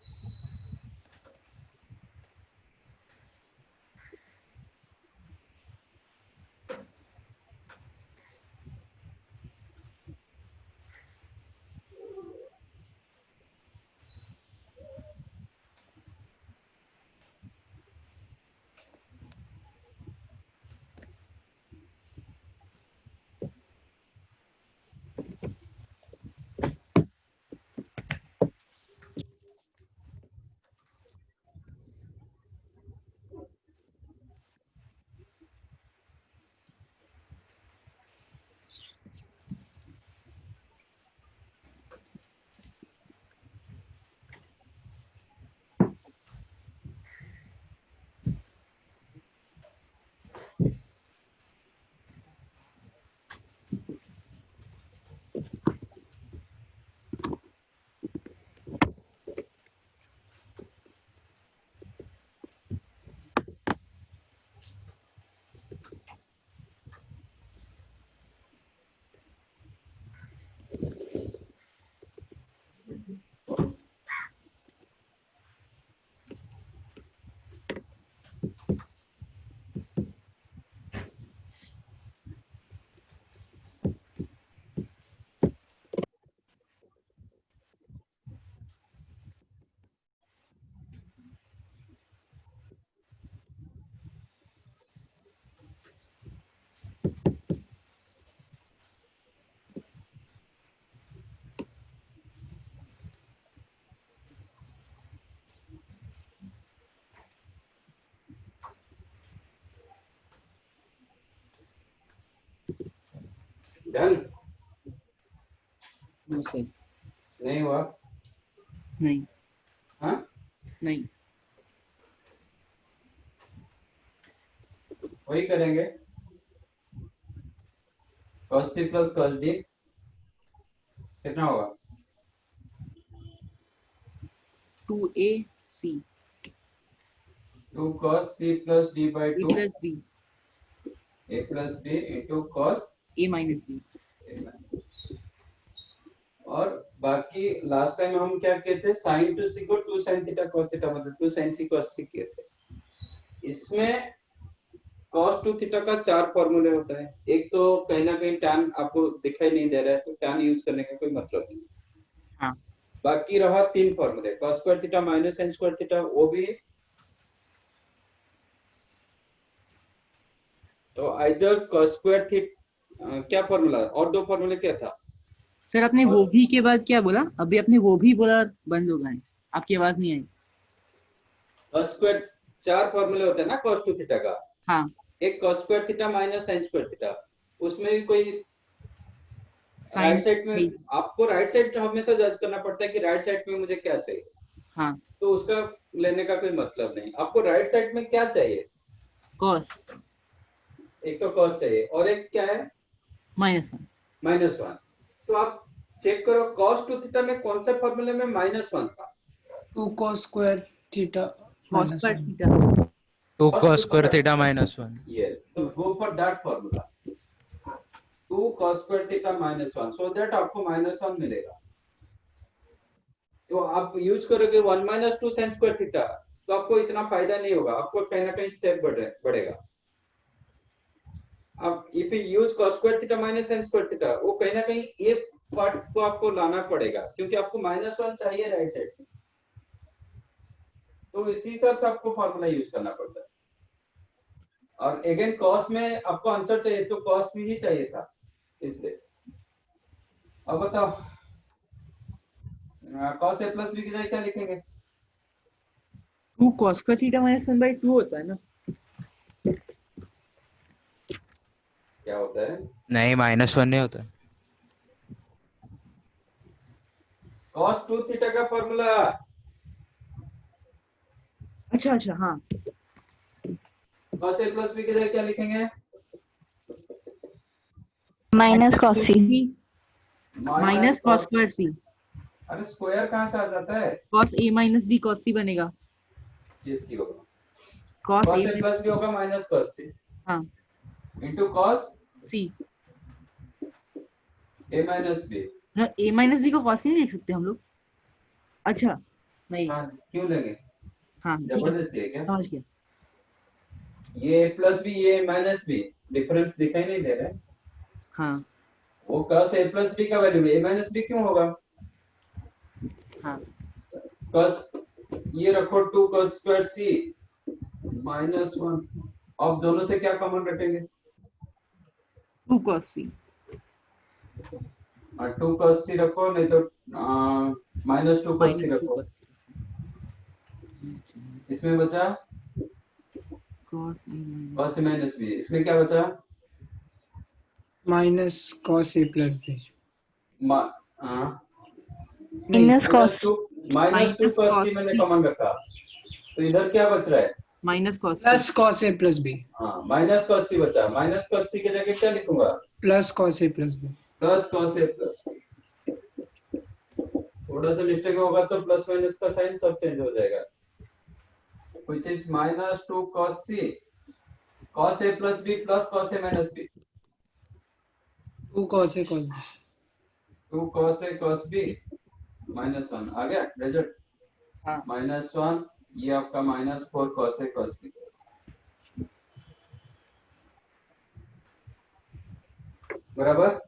Done? No sir. नहीं हुआ? नहीं। हाँ? नहीं। वही करेंगे। cos c plus cos d कितना होगा? 2ac 2 cos c plus d by a 2 plus b a plus b into cos a minus b. a minus b। और बाकी लास्ट टाइम हम क्या कहते हैं, sin टू c को 2 sin थीटा cos थीटा मतलब 2 sin c cos c कहते हैं। इसमें cos 2 थीटा का 4 फॉर्मूले होता है। एक तो कहीं ना कहीं tan आपको दिखाई नहीं दे रहा है, तो tan यूज करने का कोई मतलब नहीं। हाँ बाकी रहा 3 फॉर्मूले, cos square theta minus sin square theta, वो भी। तो आइदर cos स्क्वायर थीटा क्या फॉर्मूला, और 2 फॉर्मूले क्या था? सर, आपने और- वो भी के बाद क्या बोला? अभी आपने वो भी बोला, बंद हो गए, आपकी आवाज नहीं आई। cos स्क्वायर 4 फॉर्मूले होते हैं ना cos 2 थीटा का। हाँ एक cos square theta minus sin square theta, उसमें भी कोई राइट साइन साइड में आपको राइट साइड हमेशा जज करना पड़ता है कि राइट साइड में मुझे क्या चाहिए, हाँ तो उसका लेने का कोई मतलब नहीं। आपको राइट साइड में क्या चाहिए? कॉस एक तो cos चाहिए और एक क्या है, -1 -1। तो आप चेक करो cos 2 थीटा में कौन से फॉर्मूले में -1 था? 2 cos square theta cos minus पर 1. Theta 2 Cos cos 2 square theta, theta minus 1. yes, तो go for that formula 2 cos square theta -1, so that आपको -1 मिलेगा। तो आप यूज करोगे 1 - 2 sin स्क्वायर थीटा, तो आपको इतना फायदा नहीं होगा, आपको कहीं ना कहीं स्टेप बढ़ेगा। अब if you use cos square theta minus sin square theta, वो कहीं ना कहीं ये पार्ट को आपको लाना पड़ेगा, क्योंकि आपको -1 चाहिए राइट साइड में। तो इसी हिसाब से आपको फार्मूला यूज करना पड़ता है। और अगेन cos में आपको आंसर चाहिए, तो cos भी ही चाहिए था, इसलिए। अब बताओ cos a प्लस बी की जगह क्या लिखेंगे? 2 cos का थीटा -1/2 होता है ना? क्या होता है? नहीं -1 नहीं होता। cos 2 थीटा का फॉर्मूला अच्छा अच्छा, हाँ cos a प्लस बी की जगह क्या लिखेंगे? Minus cos c. Minus cos square c अरे स्क्वायर कहाँ से आ जाता है? cos a - b cos c बनेगा। ये सी होगा, cos cos a a plus B होगा माइनस cos c हाँ into cos c a minus b। हाँ, a - b को cos c नहीं लिख सकते हम लोग? अच्छा नहीं, हाँ, क्यों लेंगे? हाँ ठीक है, जबरदस्ती है क्या? समझ गया। ये प्लस बी ये माइनस बी, डिफरेंस दिखाई नहीं दे रहा है। हाँ वो cos a प्लस बी का वैल्यू a माइनस बी क्यों होगा? हाँ cos ये रखो 2 cos स्क्वायर c -1, अब दोनों से क्या कॉमन रखेंगे? 2 cos c 2 cos c रखो, नहीं तो -2 cos c -2 रखो। cos इसमें बचा cos a cos a minus b, इसमें क्या बचा? Minus cos a plus b. Minus cos -2 cos c मैंने कॉमन रखा, तो इधर क्या बच रहा है? -cos Plus cos a plus b. हाँ, माइनस cos c बचा, माइनस cos c की जगह क्या लिखूंगा? Plus cos a plus b. Plus cos a plus b। थोड़ा सा मिस्टेक होगा तो प्लस माइनस का साइन सब चेंज हो जाएगा, which is -2 cos c cos a plus b plus cos a minus b। 2 cos a cos b. 2 cos a cos b -1 आ गया result. हाँ -1, ये आपका -4 cos a cos b बराबर।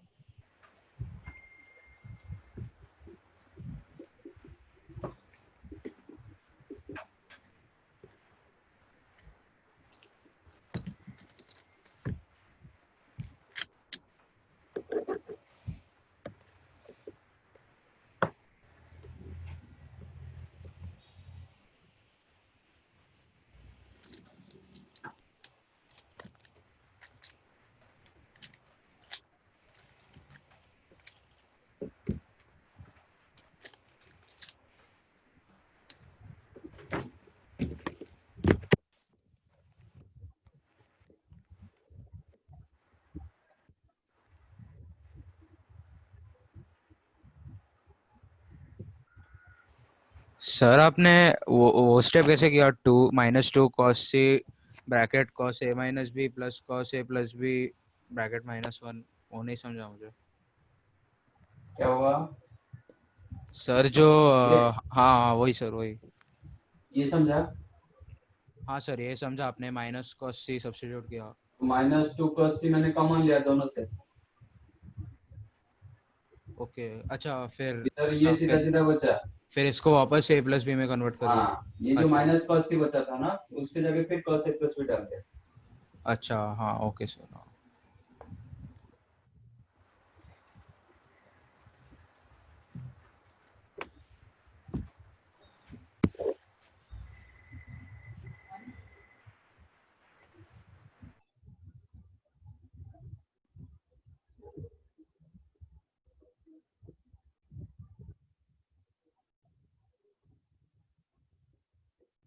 सर आपने वो स्टेप कैसे किया? -2 cos c bracket cos a minus b plus cos a plus b bracket -1, वो नहीं समझा मुझे क्या हुआ? सर। जो ये हाँ वही सर, वही। ये समझा? हाँ सर, ये समझा आपने, माइनस cos c सब्स्टिट्यूट किया। -2 cos c मैंने कॉमन लिया दोनों से, ओके, अच्छा फिर, इधर ये अच्छा सीधा सीधा बचा। फिर इसको वापस a प्लस b में कन्वर्ट कर दिया। हाँ, ये जो अच्छा, -cos c बचा था ना, उसके जगह फिर cos a प्लस b डाल दिया। अच्छा, हाँ ओके सर, हाँ।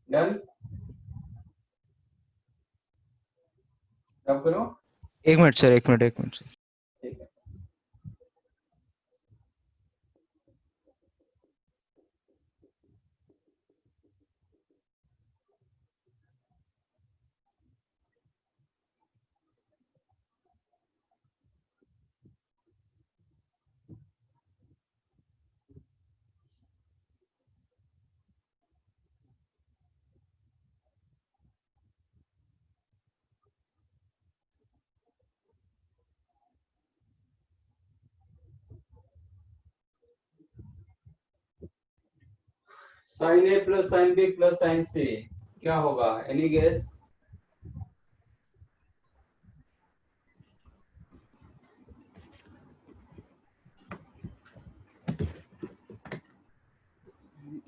डन। अब करो। एक मिनट सर, एक मिनट, एक मिनट सर। ठीक है। sin a plus sin b plus sin c क्या होगा? Any guess?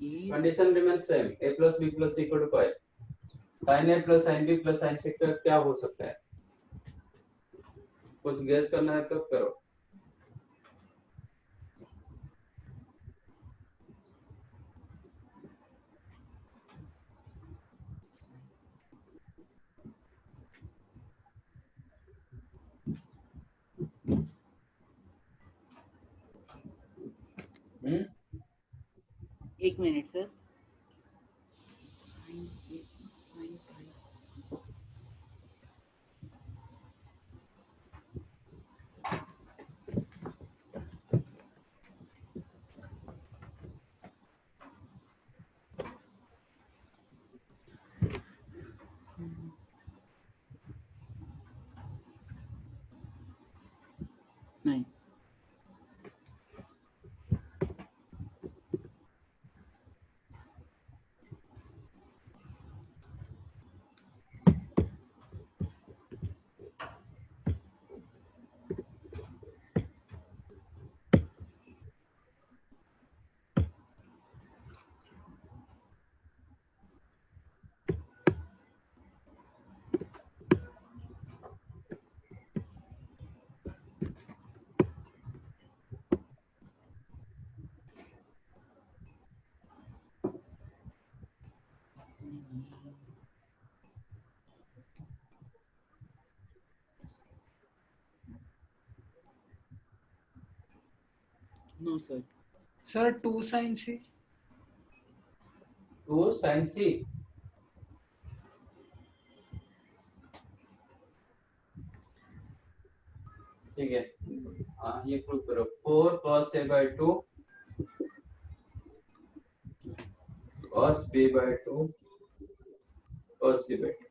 Condition remain same, a plus b plus c equal to 5। sin a plus sin b plus sin c का क्या हो सकता है? कुछ गेस करना है तो करो। हम्म? एक मिनट सर। नहीं, no sir. Sir 2 sin c। 2 sin c। ठीक है। हाँ, ये प्रूव करो। 4 cos a by 2 cos b by 2 cos c by 2।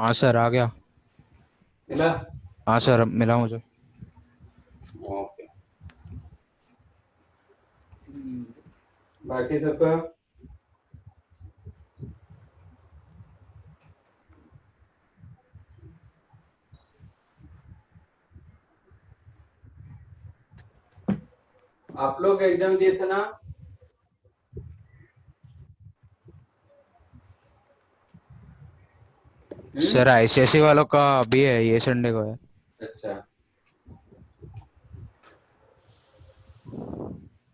हाँ सर आ गया। मिला? हाँ सर मिला मुझे। ओके, बाकी सबका आप लोग एग्जाम दिए थे ना? सर आईसीएसई वालों का अभी है, ये संडे को है। अच्छा,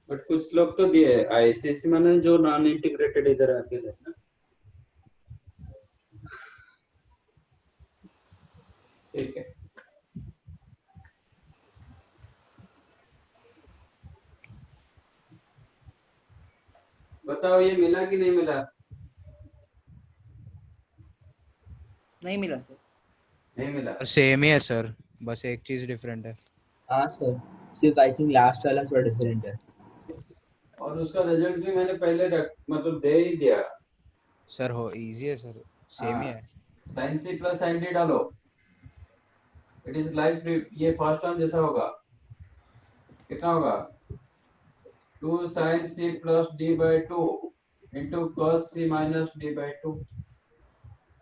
बट कुछ लोग तो दिए आईसीएसई माने जो नॉन इंटीग्रेटेड इधर आके है ना। ठीक है, बताओ ये मिला कि नहीं मिला? नहीं मिला सर। नहीं मिला? सेम ही है सर, बस एक चीज डिफरेंट है। हाँ सर, सिर्फ आई थिंक लास्ट वाला थोड़ा डिफरेंट है। और उसका रिजल्ट भी मैंने पहले मतलब दे ही दिया। सर हो इजी है सर, सेम ही है। Sine C plus sine D डालो, इट इज लाइक ये फर्स्ट टर्म जैसा होगा। कितना होगा? 2 sin c plus D by 2 into cos C minus D by 2,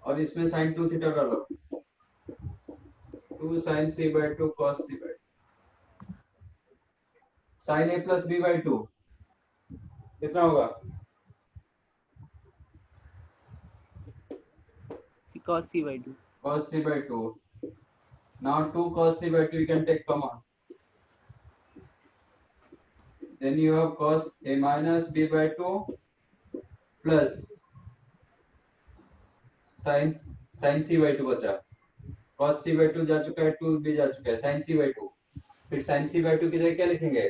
और इसमें साइन 2 थीटा डालो। 2 sin c by 2 cos c by 2 sin a plus b by 2 कितना होगा? cos c by 2। cos c by 2। Now 2 cos c by 2 you can take common. Then you have cos a minus b by 2 plus sin c by 2 बचा। cos c by 2 जा चुका है, 2 भी जा चुका है, sin c by 2। फिर sin c by 2 की जगह क्या लिखेंगे?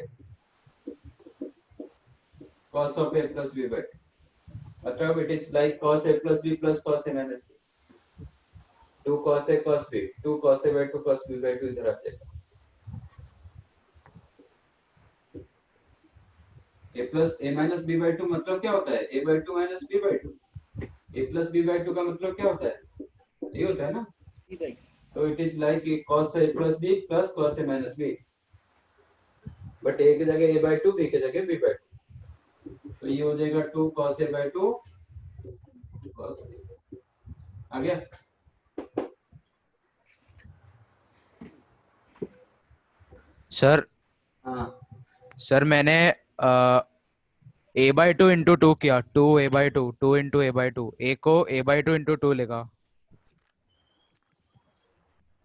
cos of a plus b by 2। मतलब it is like cos a plus b plus cos a minus b। 2 cos a cos b, 2 cos a by 2 cos b by 2 इधर आ जाएगा। a plus a minus b by 2 मतलब क्या होता है? a by 2 minus b by 2। a plus b by 2 का मतलब क्या होता है? ये होता है ना। c by 2। तो it is like cos a plus b plus cos a minus b, but a की जगह a by 2, b की जगह b by 2, तो ये हो जाएगा 2 cos a by 2 cos b। आ गया? सर हाँ, सर मैंने a बाई 2 इंटू 2 किया, 2 a by 2, 2 into a by 2, a को a बाई 2 इंटू 2 लिखा।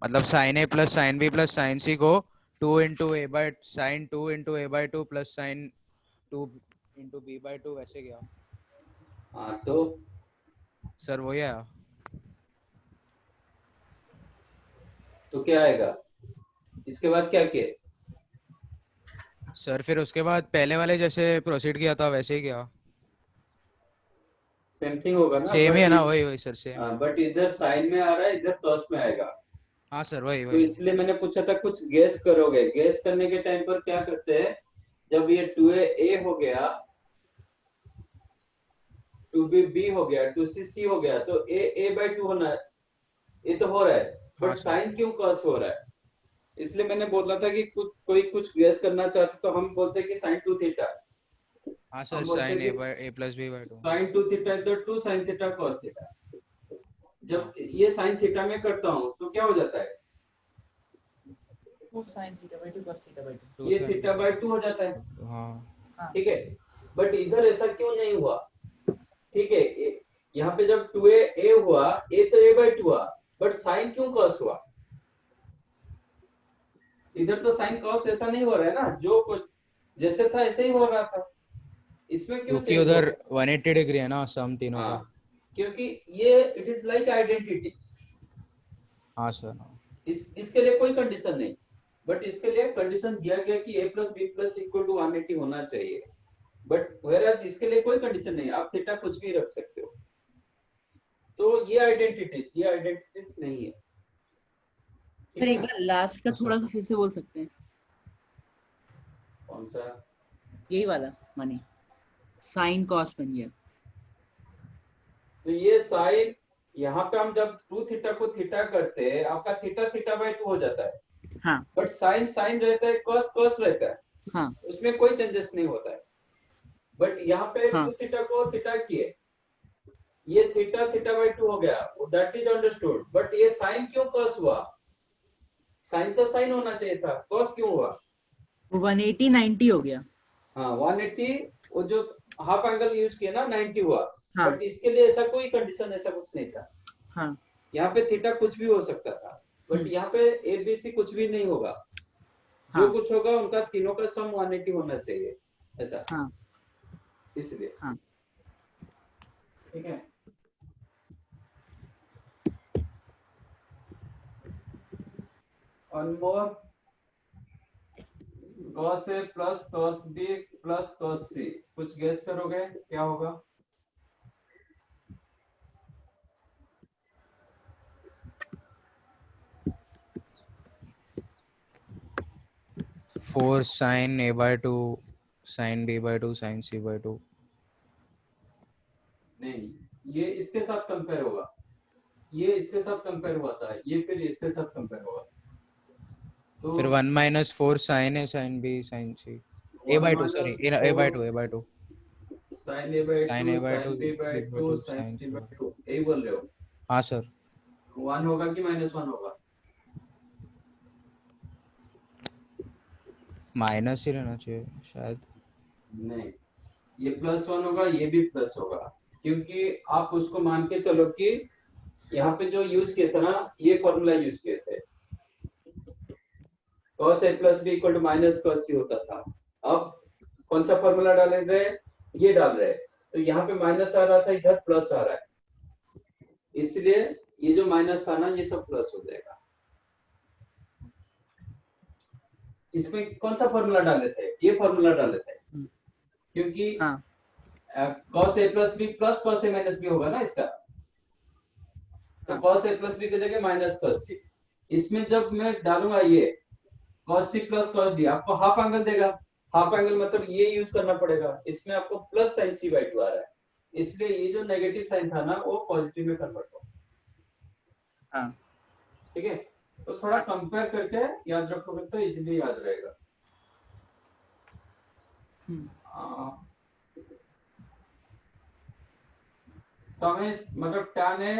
मतलब sine a plus sine b plus sine c को 2 into a by sine 2 into a by 2 plus sine 2 into b by 2 वैसे किया। हाँ तो sir वही आया। तो क्या आएगा? इसके बाद क्या किए? सर फिर उसके बाद पहले वाले जैसे प्रोसीड किया था वैसे ही किया। सेम थिंग होगा ना, सेम ही है ना, वही वही सर सेम। बट इधर साइन में आ रहा है, इधर प्लस में आएगा। हाँ सर वही तो वही। इसलिए मैंने पूछा था कुछ गेस करोगे। गेस करने के टाइम पर क्या करते हैं, जब ये 2a हो गया, 2b हो गया, 2c c हो गया, तो a by 2 होना है। ये तो हो रहा है, बट हाँ सर। साइन क्यों cos हो रहा है? इसलिए मैंने बोला था कि कोई कुछ गेस करना चाहते तो हम बोलते कि sin 2 थीटा। हाँ सर हम बोलते साइन कि a by a plus b by 2। sin 2 theta इधर 2 sin थीटा cos थीटा। जब ये sin थीटा में करता हूँ तो क्या हो जाता है? 2 sin theta by 2 cos theta by 2। ये थीटा बाय 2 हो जाता है। हाँ ठीक है, बट इधर ऐसा क्यों नहीं हुआ? ठीक है, यहाँ पे जब 2a हुआ, a तो a by 2 हुआ, बट साइन क्यों cos हुआ? इधर तो साइन cos ऐसा नहीं हो रहा है ना, जो कुछ जैसे था ऐसे ही हो रहा था। इसमें क्यों क्योंकि change उधर हो गया? 180 डिग्री है ना सम तीनों का। हाँ, क्योंकि ये इट इज लाइक आइडेंटिटी। हाँ सर। इसके लिए कोई कंडीशन नहीं, बट इसके लिए कंडीशन दिया गया कि a plus B plus equal to 180 होना चाहिए, बट वेराज इसके लिए कोई कंडीशन नहीं, आप थीटा कुछ भी रख सकते हो। तो ये आइडेंटिटीज नहीं है। सर एक बार लास्ट का थोड़ा सा फिर से बोल सकते हैं? कौन सा? यही वाला माने साइन कॉस बन गया। तो ये साइन यहाँ पे हम जब टू थीटा को थीटा करते हैं, आपका थीटा थीटा बाई टू हो जाता है। हाँ बट साइन साइन रहता है, कॉस कॉस रहता है, हाँ उसमें कोई चेंजेस नहीं होता है। बट यहाँ पे हाँ टू थीटा को थीटा किए, ये थीटा थीटा बाई टू हो गया, दैट इज अंडरस्टूड। बट ये साइन क्यों कॉस हुआ? साइन तो साइन होना चाहिए था, कॉस क्यों हुआ? 180 90 हो गया। हाँ 180, वो जो हाफ एंगल यूज किया ना 90 हुआ। हाँ बट इसके लिए ऐसा कोई कंडीशन, ऐसा कुछ नहीं था। हाँ यहाँ पे थीटा कुछ भी हो सकता था, बट यहाँ पे एबीसी कुछ भी नहीं होगा। जो हाँ कुछ होगा उनका तीनों का सम 180 होना चाहिए, ऐसा। हाँ इसलिए हाँ ठीक है। One more, cos A plus cos B plus cos C, कुछ गेस करोगे क्या होगा? Four sine A by 2 sine B by 2 sine C by 2। नहीं, ये इसके साथ कंपेयर होगा, ये इसके साथ कंपेयर हुआ था, ये फिर इसके साथ कंपेयर होगा। तो फिर 1 minus 4 sin A sin B sin C A by 2 sorry A by 2 A by 2 sine A by sin two, A by 2 sine B by B by two, 2 sine sin C C by by two, यही बोल रहे हो? हाँ sir. 1 होगा कि -1 होगा? Minus ही रहना चाहिए शायद। नहीं, ये +1 होगा, ये भी प्लस होगा, क्योंकि आप उसको मान के चलो कि यहाँ पे जो यूज किए थे ना, ये फॉर्मूला यूज किए थे, cos A plus B equal to minus cos C होता था। अब कौन सा फॉर्मूला डाल रहे हैं? ये डाल रहे हैं, तो यहाँ पे माइनस आ रहा था, इधर प्लस आ रहा है, इसलिए ये जो माइनस था ना, ये सब प्लस हो जाएगा। इसमें कौन सा फॉर्मूला डाले थे? ये फॉर्मूला डाले थे, क्योंकि हाँ cos A plus B plus cos A minus B होगा ना इसका, तो हाँ। cos A प्लस बी की जगह माइनस cos C। इसमें जब मैं डालूंगा ये cos C plus cos D, आपको हाफ एंगल देगा। हाफ एंगल मतलब ये यूज करना पड़ेगा, इसमें आपको प्लस साइन C बाई 2 आ रहा है, इसलिए ये जो नेगेटिव साइन था ना, वो पॉजिटिव में कन्वर्ट हो। हाँ ठीक है, तो थोड़ा कंपेयर करके याद रखोगे तो इजीली याद रहेगा। समय मतलब tan A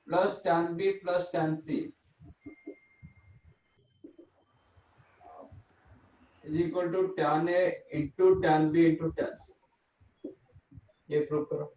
plus tan B plus tan C is equal to tan A into tan B into tan C। ये प्रूव करो।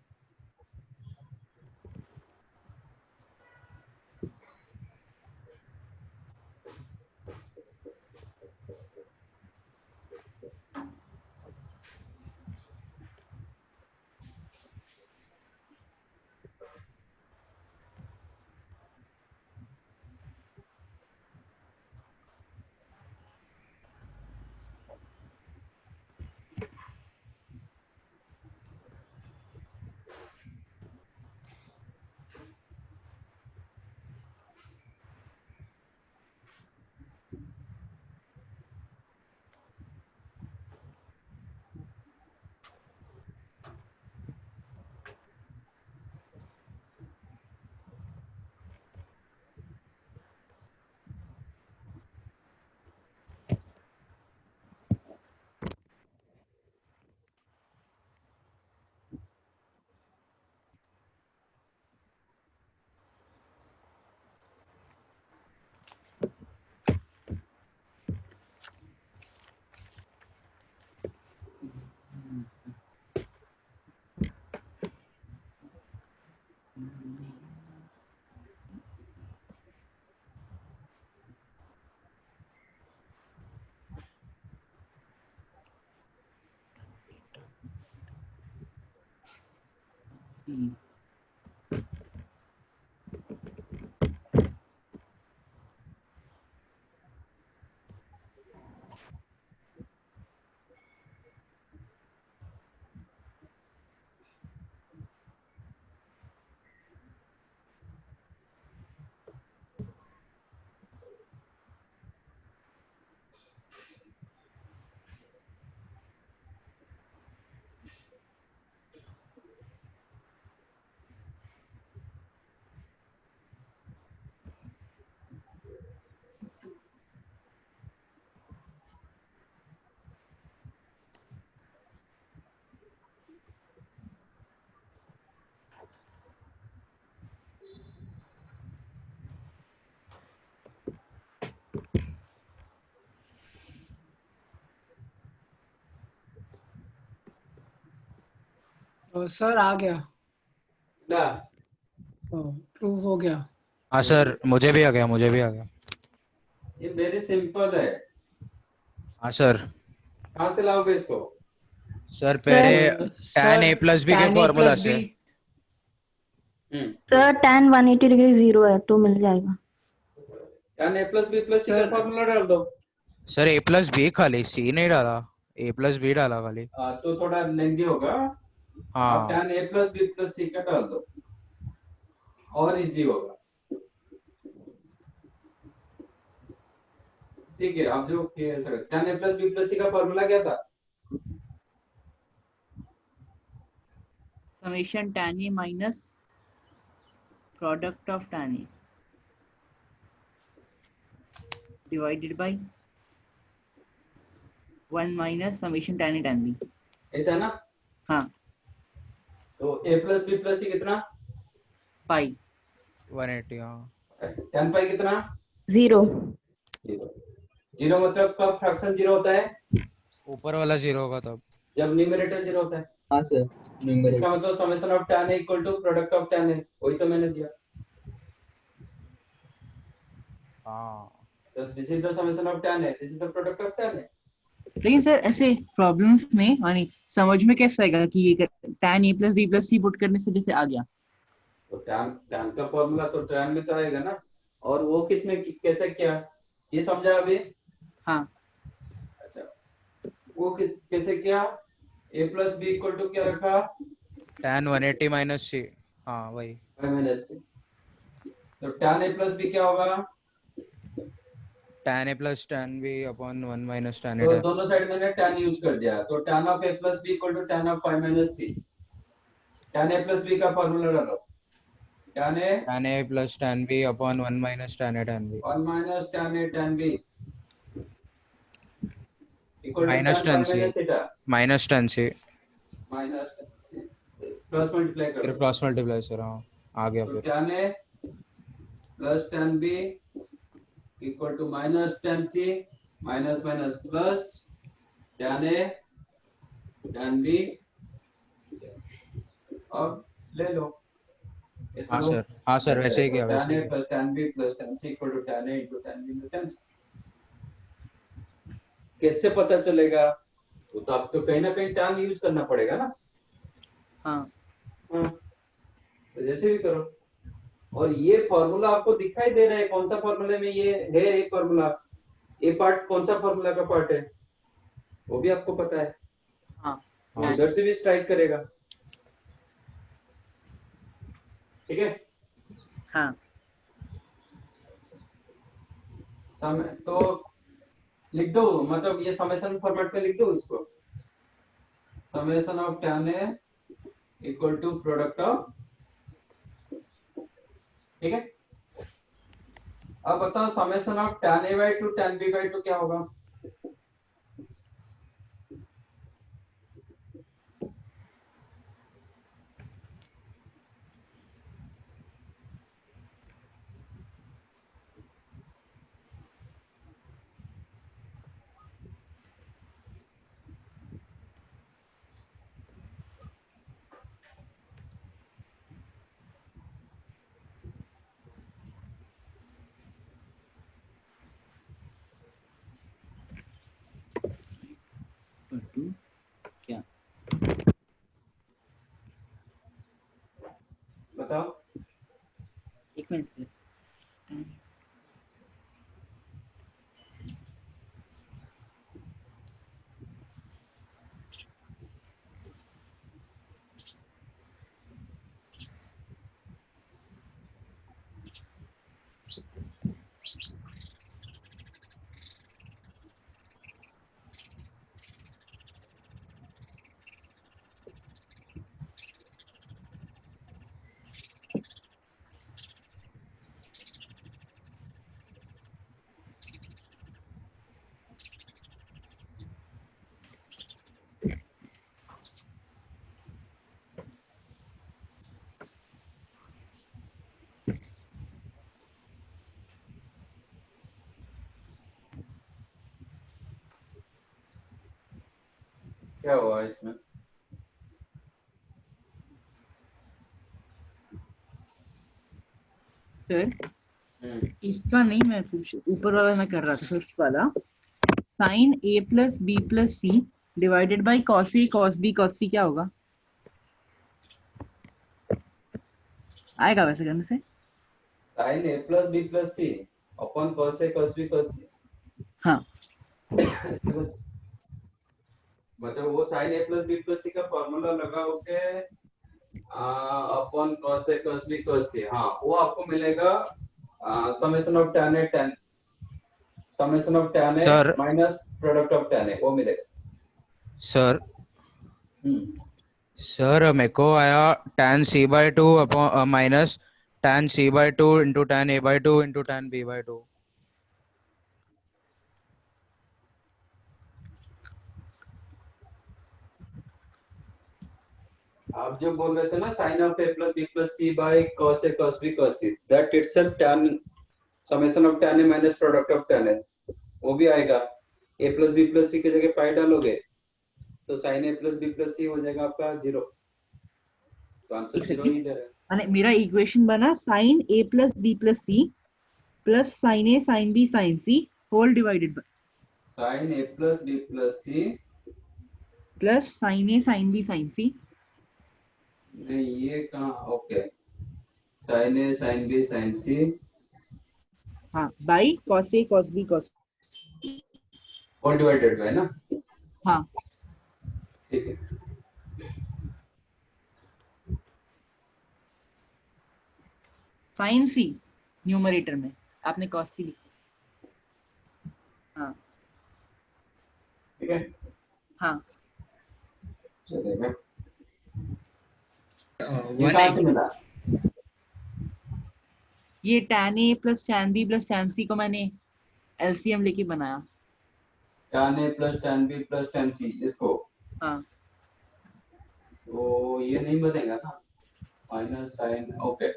सर आ गया, ना प्रूव हो गया। हाँ सर, मुझे भी आ गया, मुझे भी आ गया। ये वेरी सिंपल है, हाँ सर। कहाँ से लाओगे इसको? सर पहले tan a plus b के tan a फॉर्मूला plus से। b, सर tan 180 डिग्री 0 है तो मिल जाएगा। tan a plus b plus c का सर फॉर्मूला डाल दो। सर a plus b खाली, c नहीं डाला, a plus b डाला खाली। तो थोड़ा लेंदी होगा। आप हाँ tan a plus b plus c का डाल दो और इजी होगा। ठीक है, आप जो किए sir, tan a plus b plus c का फॉर्मूला क्या था? Summation tan a minus product of tan a divided by 1 minus summation tan a tan b। ये था ना? हाँ, तो a plus b plus c कितना? पाई 180। हाँ tan pi कितना? 0। जीरो मतलब कब फ्रैक्शन जीरो होता है? ऊपर वाला 0 होगा तब। जब न्यूमरेटर जीरो होता है। हाँ सर, इसका न्यूमरेटर। मतलब summation of tan a equal to product of tan a, वही तो मैंने दिया। हाँ तो this is the summation of tan a, this is the product of tan a। लेकिन सर ऐसे प्रॉब्लम्स में यानी समझ में कैसे आएगा कि ये tan a plus b plus c put करने से जैसे आ गया? तो tan का फॉर्मूला तो tan में तो आएगा ना, और वो किसने कैसे किया ये समझा अभी? हाँ, अच्छा, वो कैसे किया? a plus b equal to क्या रखा? tan 180 minus c। हाँ वही। माइनस से। तो tan a plus b क्या होगा? tan a plus tan b upon 1 minus tan a तो tan। दोनों साइड मैंने tan यूज कर दिया, तो tan of a plus b equal to tan of pi minus c। tan a plus b का formula डालो। tan a tan a plus tan b upon 1 minus tan a tan b 1 minus tan a tan b equal to minus tan pi tan c, माइनस theta minus tan c, minus tan c plus multiply कर फिर दो। Cross multiply sir. हाँ आ गया तो फिर। tan a plus tan b equal to minus tan c minus minus plus tan a tan b। अब ले लो इस हाँ लो, सर, हाँ सर, वैसे ही तो किया, tan वैसे ही a किया। Plus tan b plus tan c equal to tan a into tan b into tan c। कैसे पता चलेगा? वो तो आपको कहीं ना कहीं tan यूज करना पड़ेगा ना। हाँ, हाँ, तो जैसे भी करो। और ये फॉर्मूला आपको दिखाई दे रहा है, कौन सा फॉर्मूले में ये है? एक फॉर्मूला, ये पार्ट कौन सा फॉर्मूला का पार्ट है वो भी आपको पता है। हाँ, वो हाँ इधर से भी स्ट्राइक करेगा। ठीक है। हाँ, तो लिख दो, मतलब ये समेशन फॉर्मेट में लिख दो इसको। Summation of tan a equal to product of. ठीक है। अब बताओ summation of tan a by two tan b by two क्या होगा? टू क्या? बताओ। एक मिनट सर। क्या हुआ इसमें? सर इसका नहीं, मैं पूछ ऊपर वाला मैं कर रहा था फर्स्ट वाला, sine A plus B plus C divided by cos A cos B cos C क्या होगा? आएगा वैसे करने से? Sine A plus B plus C upon cos A cos B cos C. हाँ मतलब वो sine A plus B plus C का फॉर्मूला लगाओगे upon cos A cos B cos C. हाँ वो आपको मिलेगा summation of tan A tan summation of tan A Sir. Minus product of tan A वो मिलेगा। सर सर मेरे को आया tan c by 2 upon minus tan c by 2 into tan a by 2 into tan b by 2। आप जो बोल रहे थे ना sine of A plus B plus C by cos A cos B cos C, that itself tan summation of tan A minus product of tan A वो भी आएगा। A plus B plus C की जगह pi डालोगे तो sine A plus B plus C हो जाएगा आपका 0। तो आंसर 0 ही दे रहा है। माने मेरा इक्वेशन बना sine A plus B plus C plus sine A sine B sine C whole divided by sine A plus B plus C plus sine A sine B sine C. नहीं ये कहाँ, okay sine A sine B sine C हाँ by cos A cos B cos. Whole divided by ना। हाँ ठीक है sine सी numerator में आपने कॉस सी लिखा। हाँ ठीक है हाँ चलेगा। ये वन कहाँ से मिला? ये tan A plus tan B plus tan C को मैंने एलसीएम लेके बनाया। tan a plus tan b plus tan c इसको, हाँ तो ये नहीं बनेगा ना माइनस साइन। ओके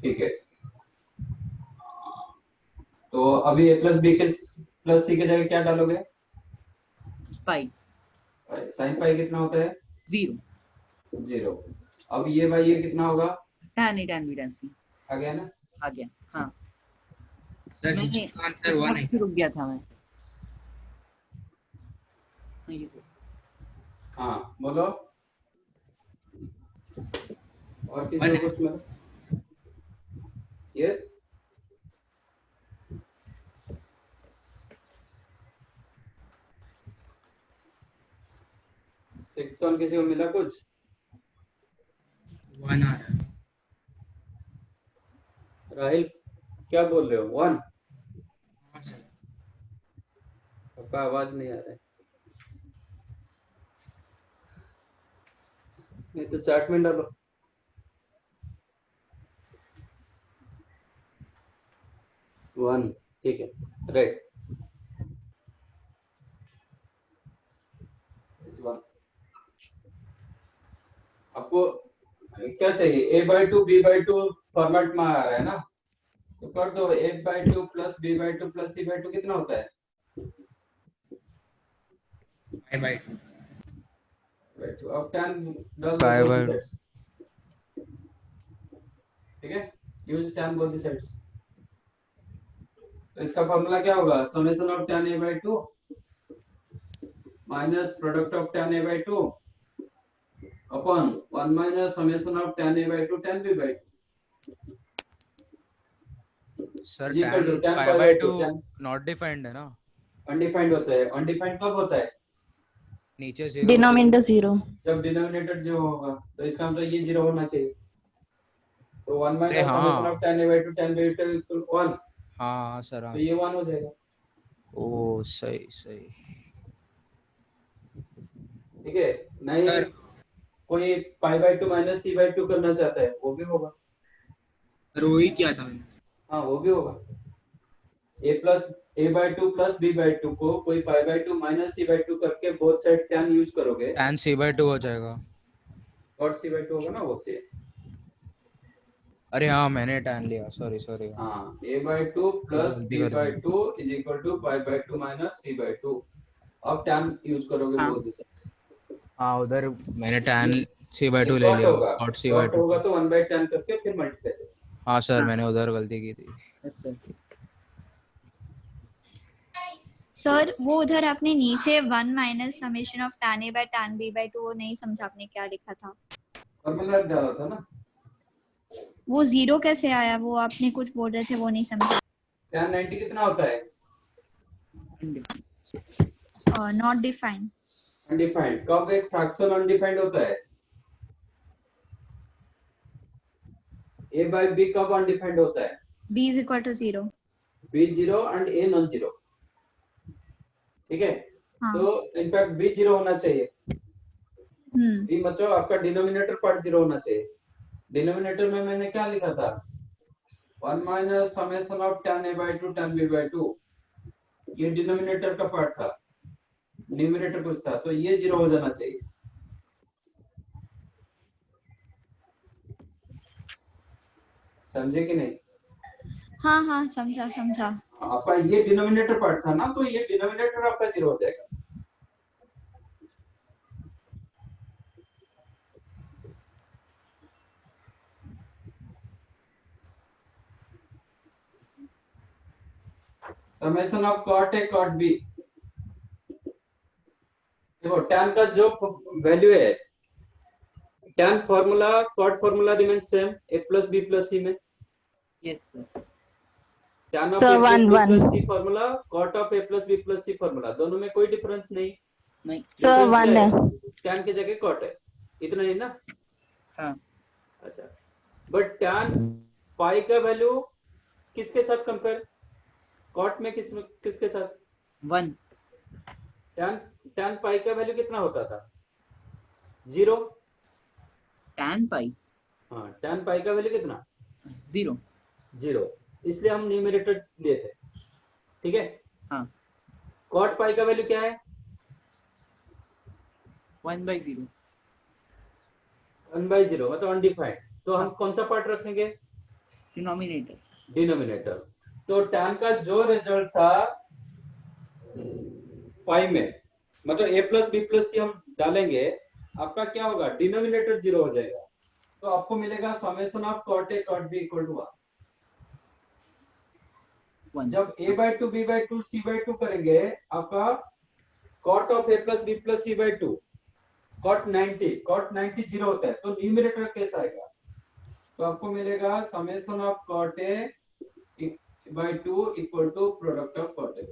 ठीक है। तो अभी a प्लस बी के प्लस सी के जगह क्या डालोगे? पाई साइन पाई कितना होता है? 0 0। अब ये भाई ये कितना होगा? tan A tan B tan सी आ गया ना। आ गया। हाँ सर मैंने 6 का आंसर 1 है। रुक गया था मैं। ये हाँ बोलो और किसी One को कुछ मिला? यस सिक्स्थ वन किसी को मिला कुछ? 1 आ रहा है। राहिल क्या बोल रहे हो? 1 हाँ सर। आपका आवाज नहीं आ रहा है। नहीं तो चार्ट में डालो। वन ठीक है राइट। आपको क्या चाहिए? a by 2 b by 2 format में आ रहा है ना, तो कर दो a by 2 plus b by 2 plus c by 2 कितना होता है? 5/2। Right, तो अब tan डाल दो Pi both by the sides। ठीक है use tan both the sides। तो इसका फॉर्मूला क्या होगा? Summation of tan a by 2 minus product of tan a by 2 upon 1 minus summation of tan a by 2 tan b by 2। Sir ji कर दो, tan tan pi pi by by 2 2 tan not defined है ना, undefined होता है। Undefined कब होता है? नीचे 0। डिनोमिनेटर 0। जब डिनोमिनेटर 0 होगा तो इसका मतलब ये 0 होना चाहिए। तो 1 अरे माइनस हाँ। Summation of tan a by 2 tan b by 2 equal 1, हाँ सर हाँ तो ये 1 हो जाएगा। ओ सही सही। ठीक है नहीं सर कोई pi by 2 minus C by 2 करना चाहता है वो भी होगा। सर वही किया था मैंने। हाँ वो भी होगा। a by 2 plus b by 2 को कोई pi by 2 minus C by 2 करके बोथ साइड tan यूज करोगे tan c by 2 हो जाएगा। और सी बाय 2 होगा ना वो से। अरे हाँ मैंने tan लिया, सॉरी सॉरी। हाँ a by 2 प्लस गलती b कर by दी। 2 is equal to pi by 2 minus C by 2। अब tan यूज करोगे हाँ। Both side. हाँ उधर मैंने tan c by 2 ले डॉट लिया, होगा cot c by डॉट 2। होगा तो 1 by tan करके फिर मल्टीप्लाई। हाँ सर हाँ। मैंने उधर गलती की थी। अच्छा सर वो उधर आपने नीचे 1 minus summation of tan a by tan b by 2 वो नहीं समझा आपने क्या लिखा था। फॉर्मूला डाला था ना। वो जीरो कैसे आया, वो आपने कुछ बोल रहे थे वो नहीं समझा। tan 90 कितना होता है? Not defined. अनडिफाइंड। कब एक फ्रैक्शन अनडिफाइंड होता है? a by b कब अनडिफाइंड होता है? b is equal to 0। b 0 and a non zero. ठीक है। हाँ। तो इनफैक्ट b 0 होना चाहिए। b मतलब आपका डिनोमिनेटर पार्ट 0 होना चाहिए। डिनोमिनेटर में मैंने क्या लिखा था? 1 minus summation of tan a by 2 tan b by 2। ये डिनोमिनेटर का पार्ट था। न्यूमरेटर कुछ था, तो ये 0 हो जाना चाहिए। समझे कि नहीं? हाँ हाँ समझा समझा। आपका ये डिनोमिनेटर पार्ट था ना, तो ये डिनोमिनेटर आपका 0 हो जाएगा। Summation of cot a cot b। देखो tan का जो वैल्यू है, tan formula cot formula remain same a plus b plus c में। Yes sir. tan of So, a plus b one. plus c formula cot of a plus b plus c formula, दोनों में कोई difference नहीं। नहीं। So, Difference one क्या है। tan की जगह cot है, इतना ही ना। हाँ। अच्छा, बट tan पाई का वैल्यू किसके साथ कंपेयर? cot में किसके साथ? 1। tan पाई का वैल्यू कितना होता था? 0। tan पाई। हाँ, tan पाई का वैल्यू कितना? 0। इसलिए हम न्यूमरेटर लिए थे। ठीक है। हाँ। cot पाई का वैल्यू क्या है? 1/0। 1/0 मतलब अनडिफाइंड। तो हम हाँ। कौन सा पार्ट रखेंगे? डिनोमिनेटर। डिनोमिनेटर। तो tan का जो रिजल्ट था पाई में, मतलब a प्लस बी प्लस सी हम डालेंगे, आपका क्या होगा? डिनोमिनेटर 0 हो जाएगा। तो आपको मिलेगा summation of cot a cot b equal to 1। जब a by 2 b by 2 c by 2 करेंगे, आपका cot of a plus b plus c by 2 cot 90 0 होता है, तो न्यूमरेटर कैसा आएगा? तो आपको मिलेगा summation of cot a by 2 equal to product of cot a।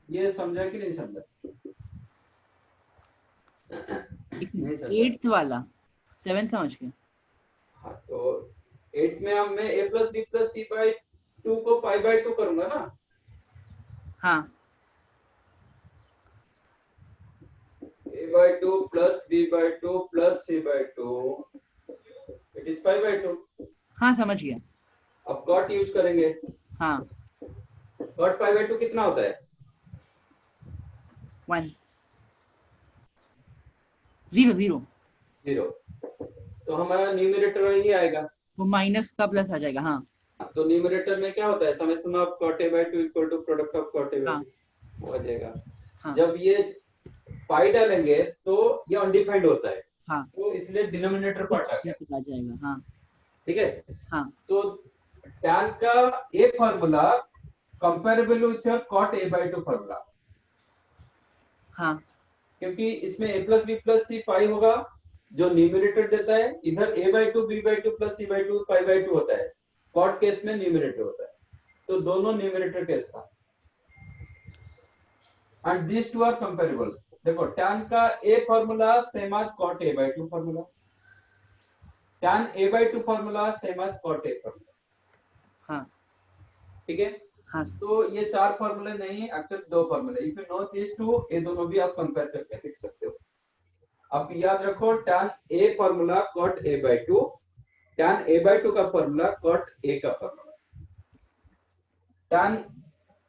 ये समझा कि नहीं समझा? नहीं समझा। 8th वाला 7 समझ गए। हाँ, तो 8 में अब मैं a plus b plus c by 2 को पाई by 2 करूंगा ना। हाँ। a by 2 plus b by 2 plus c by 2 it is pi by 2। हाँ समझ गया। अब cot यूज करेंगे। हाँ। cot pi by 2 कितना होता है? 1 0 0। 0। तो हमारा न्यूमरेटर यही आएगा। वो माइनस का प्लस आ जाएगा। हाँ। तो न्यूमरेटर में क्या होता है? Summation of cot a by 2 equal to product of cot a by 2 वो आ जाएगा। हाँ। जब ये पाई डालेंगे तो ये अनडिफाइंड होता है। हाँ। तो इसलिए डिनोमिनेटर पार्ट आ गया। आ जाएगा। हाँ। ठीक है। हाँ। तो tan का a formula comparable with your cot a by 2 formula. हाँ। क्योंकि इसमें a plus b plus c पाई होगा जो न्यूमरेटर देता है, इधर a by 2 b by 2 plus c by 2 pi by 2 होता है। cot केस में न्यूमरेटर होता है, तो दोनों न्यूमरेटर केस था। And this two are comparable. देखो tan का a formula same as cot a by 2 formula, tan a by 2 formula same as cot a formula. हाँ। ठीक है। हाँ। तो ये 4 फार्मूले नहीं, एक्चुअली 2 फार्मूले। If you know this two, ये दोनों भी आप कंपेयर करके देख सकते हो। अब याद रखो tan a formula cot a by 2, tan a by 2 का फार्मूला cot a का फार्मूला। tan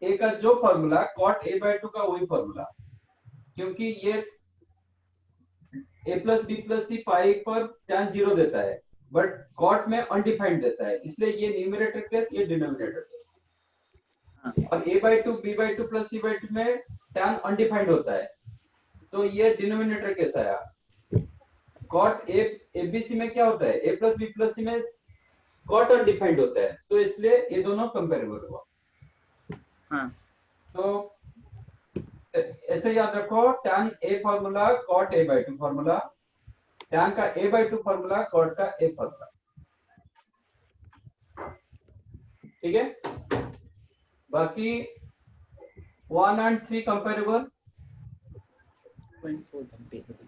a का जो फार्मूला cot a by 2 का वही फार्मूला, क्योंकि ये a plus b plus c पाई पर tan 0 देता है, बट cot में अनडिफाइंड देता है, इसलिए ये न्यूमरेटर केस, ये डिनोमिनेटर केस। और a by 2 b by 2 plus c by 2 में tan अनडिफाइंड होता है, तो ये डिनोमिनेटर केस आया। cot a abc में क्या होता है? a plus b plus c में कॉट अनडिफाइंड होता है, तो इसलिए ये दोनों कंपेरेबल हुआ। हाँ तो ऐसे याद रखो, tan a formula cot a by 2 formula, tan का a by 2 फॉर्मूला, cot का a फॉर्मूला। ठीक है, बाकी 1 and 3 कंपेरेबल।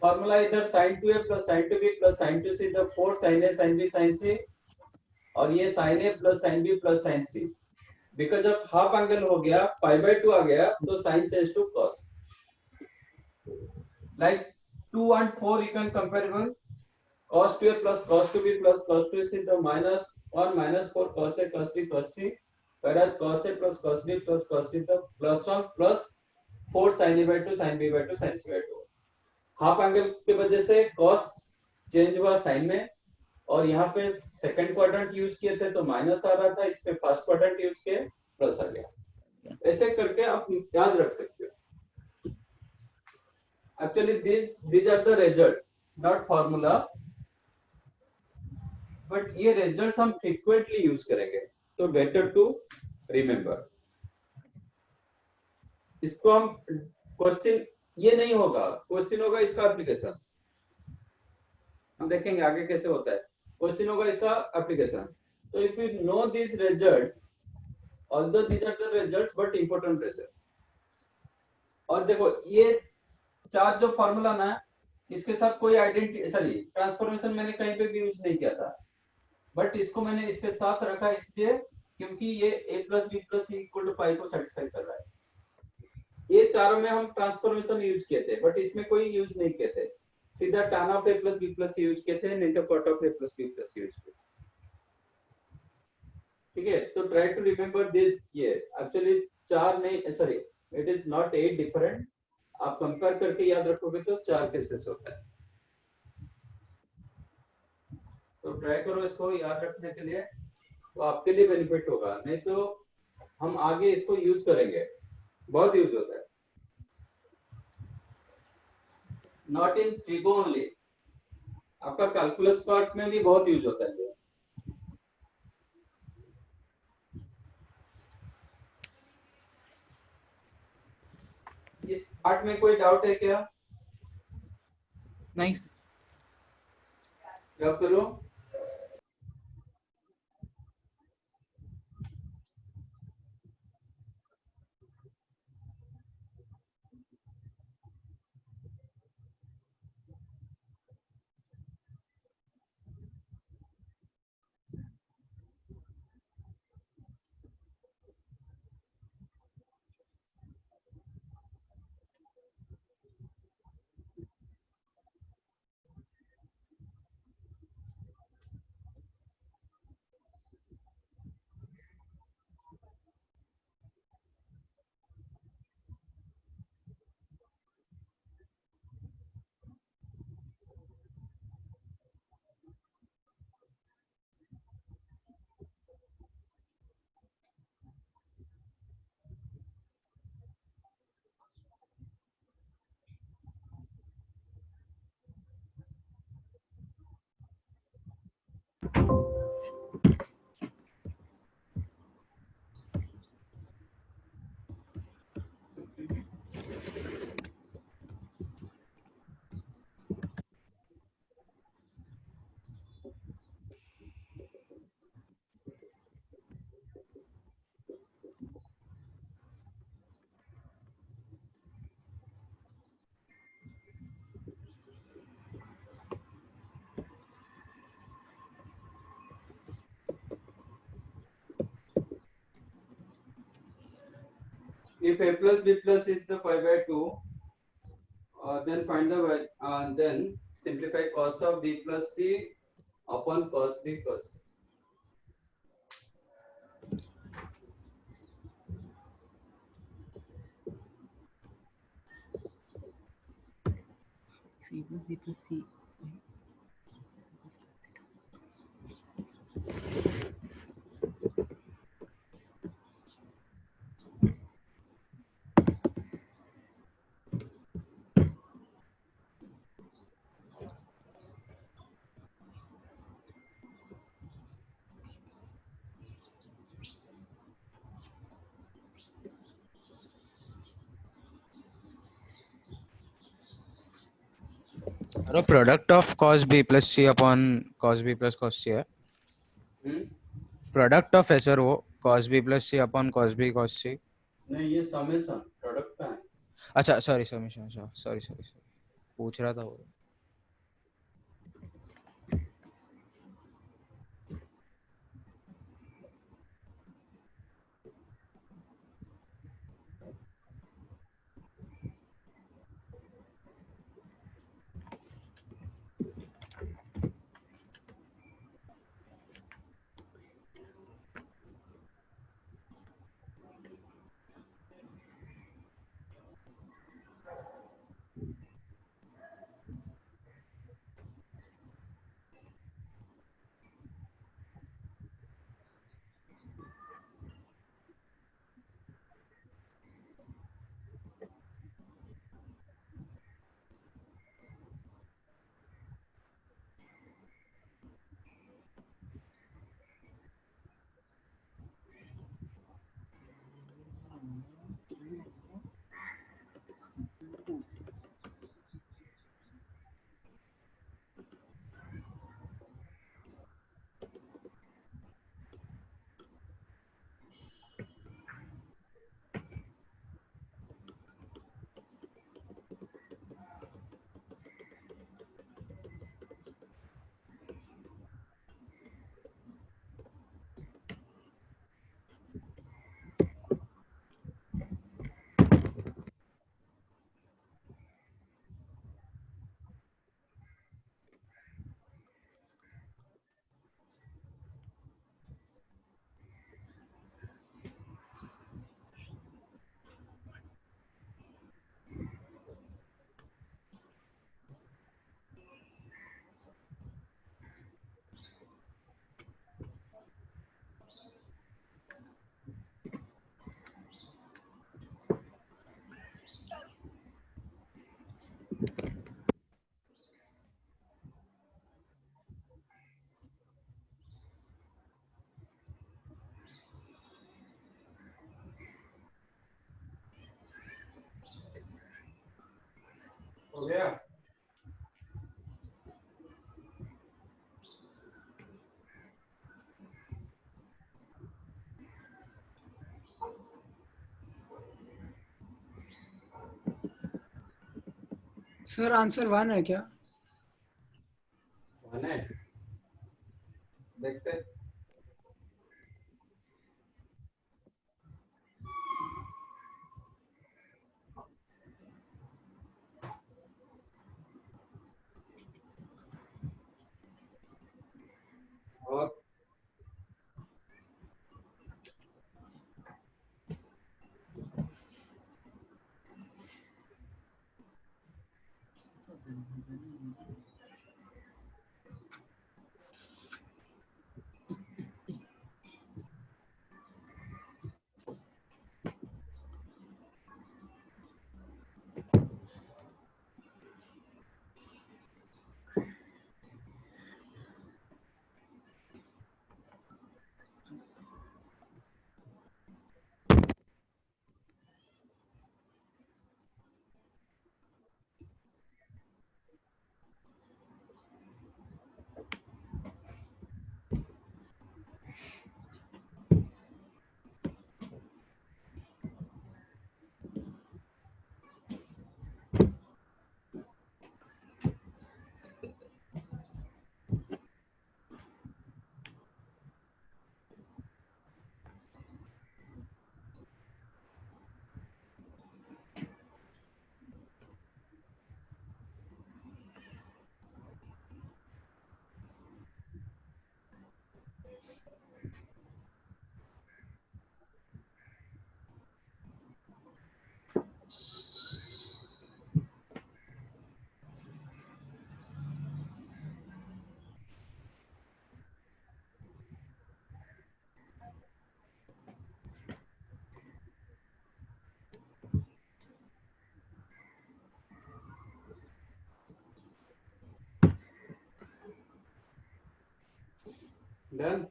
फॉर्मूला इधर sin 2a plus sin 2b plus sin 2c, इधर 4 sin a sin b sin c, और ये sin a plus sin b plus sin c। Because जब half angle हो गया, पाई बाय 2 आ गया, तो sin change to cos। like 2 and 4 you can comparable, cos 2a plus cos 2b plus cos 2c, the minus 1 minus 4 cos a cos b cos c, whereas cos a plus cos b plus cos c, the plus 1 plus 4 sin a by 2 sin b by 2 sin c by 2। Half angle की वजह से cos change हुआ sin में, और यहाँ पे second quadrant use किए थे तो माइनस आ रहा था, इस पे फर्स्ट क्वाड्रेंट यूज किए प्लस आ गया। ऐसे करके आप याद रख सकते हो। Actually these are the results, not formula, but ये रिजल्ट्स हम फ्रीक्वेंटली यूज करेंगे, तो बेटर टू रिमेम्बर। इसको हम क्वेश्चन ये नहीं होगा, क्वेश्चन होगा इसका एप्लीकेशन। हम देखेंगे आगे कैसे होता है। क्वेश्चन होगा इसका एप्लीकेशन। तो if you no these results, although these are the results but important results। और देखो ये चार जो फॉर्मूला ना, इसके साथ कोई आइडेंटिटी सॉरी ट्रांसफॉर्मेशन मैंने कहीं पे भी यूज नहीं किया था, बट इसको मैंने इसके साथ रखा इसलिए क्योंकि ये a plus B plus C equal to pi को सेटिस्फाई कर रहा है। ये चारों में हम ट्रांसफॉर्मेशन यूज किए थे, बट इसमें कोई यूज नहीं किए थे, सीधा tan of a plus B plus C use किए थे, नहीं तो cot of a plus B plus C use किए। ठीक है, तो ट्राई टू रिमेम्बर दिस। ये एक्चुअली चार नहीं, sorry it is not 8 different, आप कंपेयर करके याद रखोगे तो 4 केसेस होता है। तो ट्राई करो इसको याद रखने के लिए, तो आपके लिए बेनिफिट होगा, नहीं तो हम आगे इसको यूज करेंगे, बहुत यूज होता है। नॉट इन ट्रिगो ओनली, आपका कैलकुलस पार्ट में भी बहुत यूज होता है। इस पार्ट में कोई डाउट है क्या? नहीं क्या करो? If a plus b plus is the pi by 2, then find the then simplify cos of b plus c upon cos b plus c. C plus D plus C। No, product of cos b plus c upon cos b plus cos c है. Product of है sir वो cos b plus c upon cos b cos c. नहीं ये summation product का है. अच्छा sorry sorry पूछ रहा था वो. हो गया. सर आंसर 1 है क्या? वन है. देखते. और डन.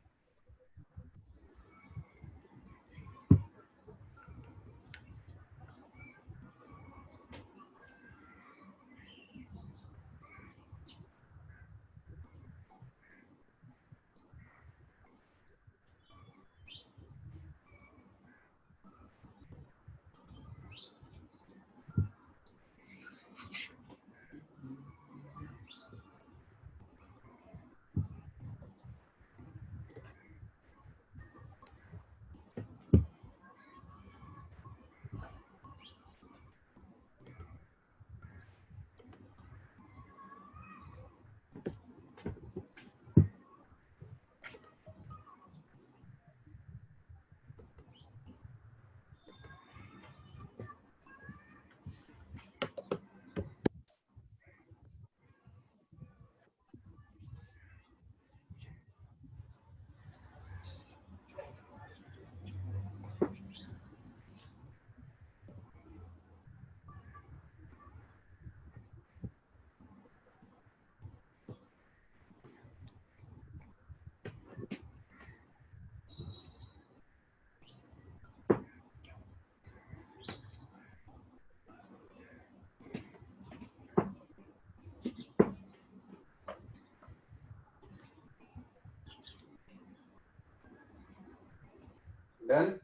डन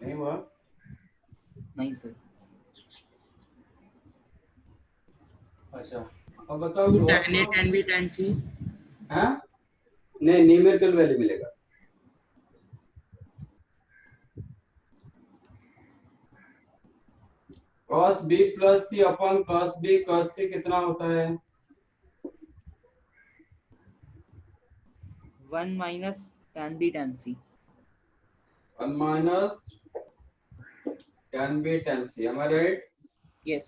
नहीं हुआ? नहीं सर। अच्छा अब बताओ to gross tan A of- tan B tan C हाँ नहीं न्यूमेरिकल वैल्यू मिलेगा। cos b plus C upon cos b cos c कितना होता है? 1 minus tan B tan C। 1 minus tan b tan c, am I right? Yes.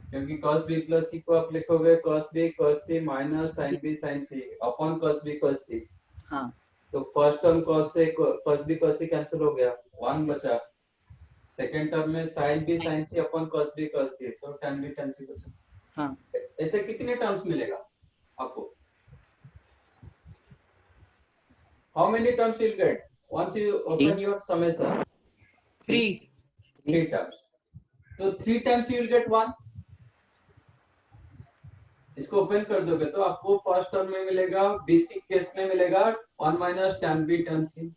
क्योंकि cos b plus c को आप लिखोगे cos b cos c minus sin b sin c upon cos b cos c। हाँ तो first term cos b cos c cancel हो गया, 1 बचा। Second term में sin b sin c upon cos b cos c, तो tan b tan c बचा। हाँ ऐसे कितने टर्म्स मिलेगा आपको? How many terms you'll get once you open your summation? 3. 3 terms. So 3 times you will get 1. इसको open कर दोगे तो आपको फर्स्ट टर्म में मिलेगा, बीसी केस में मिलेगा 1 minus tan b tan c,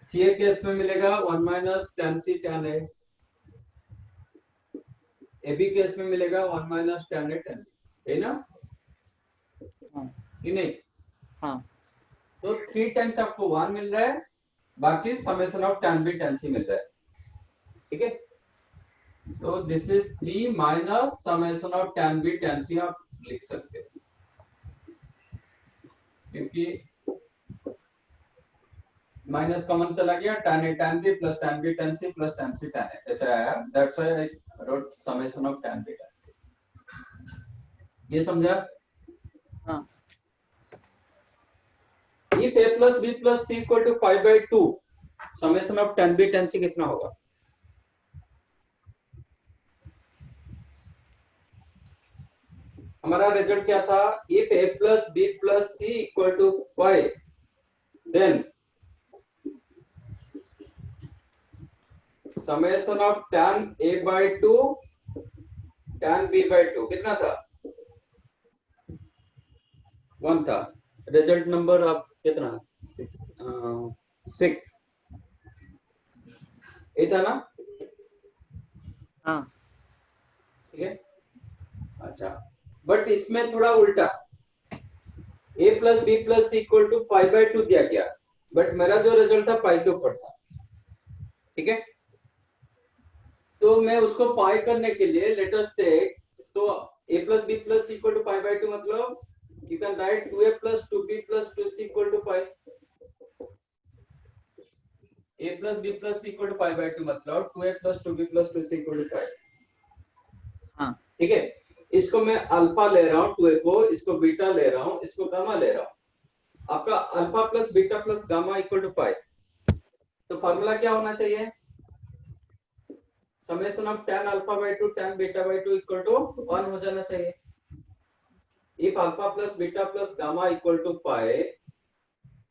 CA case में मिलेगा 1 minus tan c tan a, AB case में मिलेगा 1 minus tan a tan b, है ना? हाँ कि नहीं? हाँ। तो 3 टाइम्स आपको 1 मिल रहा है, बाकी summation of tan b tan c मिल रहा है। ठीक है, तो this is 3 minus summation of tan b tan c आप लिख सकते हो, क्योंकि माइनस कॉमन चला गया, tan a tan b plus tan b tan c plus tan c tan a ऐसे आया। That's why I wrote summation of tan b tan c। ये समझा? हाँ। If a plus b plus c equal to pi by 2, summation of tan b tan c कितना होगा? हमारा result क्या था? If a plus b plus c equal to pi, then summation of tan a by 2 tan b by 2 कितना था? 1 था। Result number आप कितना? 6 ये था ना? हाँ ठीक है। अच्छा, बट इसमें थोड़ा उल्टा, a plus B plus C equal to pi by 2 दिया गया, बट मेरा जो रिजल्ट था पाई के ऊपर था। ठीक है, तो मैं उसको पाई करने के लिए लेट अस टेक, तो a plus B plus C equal to pi by 2 मतलब you can write 2a plus 2b plus 2c equal to pi. a plus b plus c equal to pi by 2 मतलब 2a plus 2b plus 2c equal to pi. हाँ ठीक है, इसको मैं alpha ले रहा हूँ 2a को, इसको बीटा ले रहा हूँ, इसको गामा ले रहा हूँ। आपका alpha plus beta plus gamma equal to pi, तो फॉर्मूला क्या होना चाहिए? Summation of tan alpha by 2 tan beta by 2 equal to 1 हो जाना चाहिए। if alpha plus beta plus gamma equal to pi,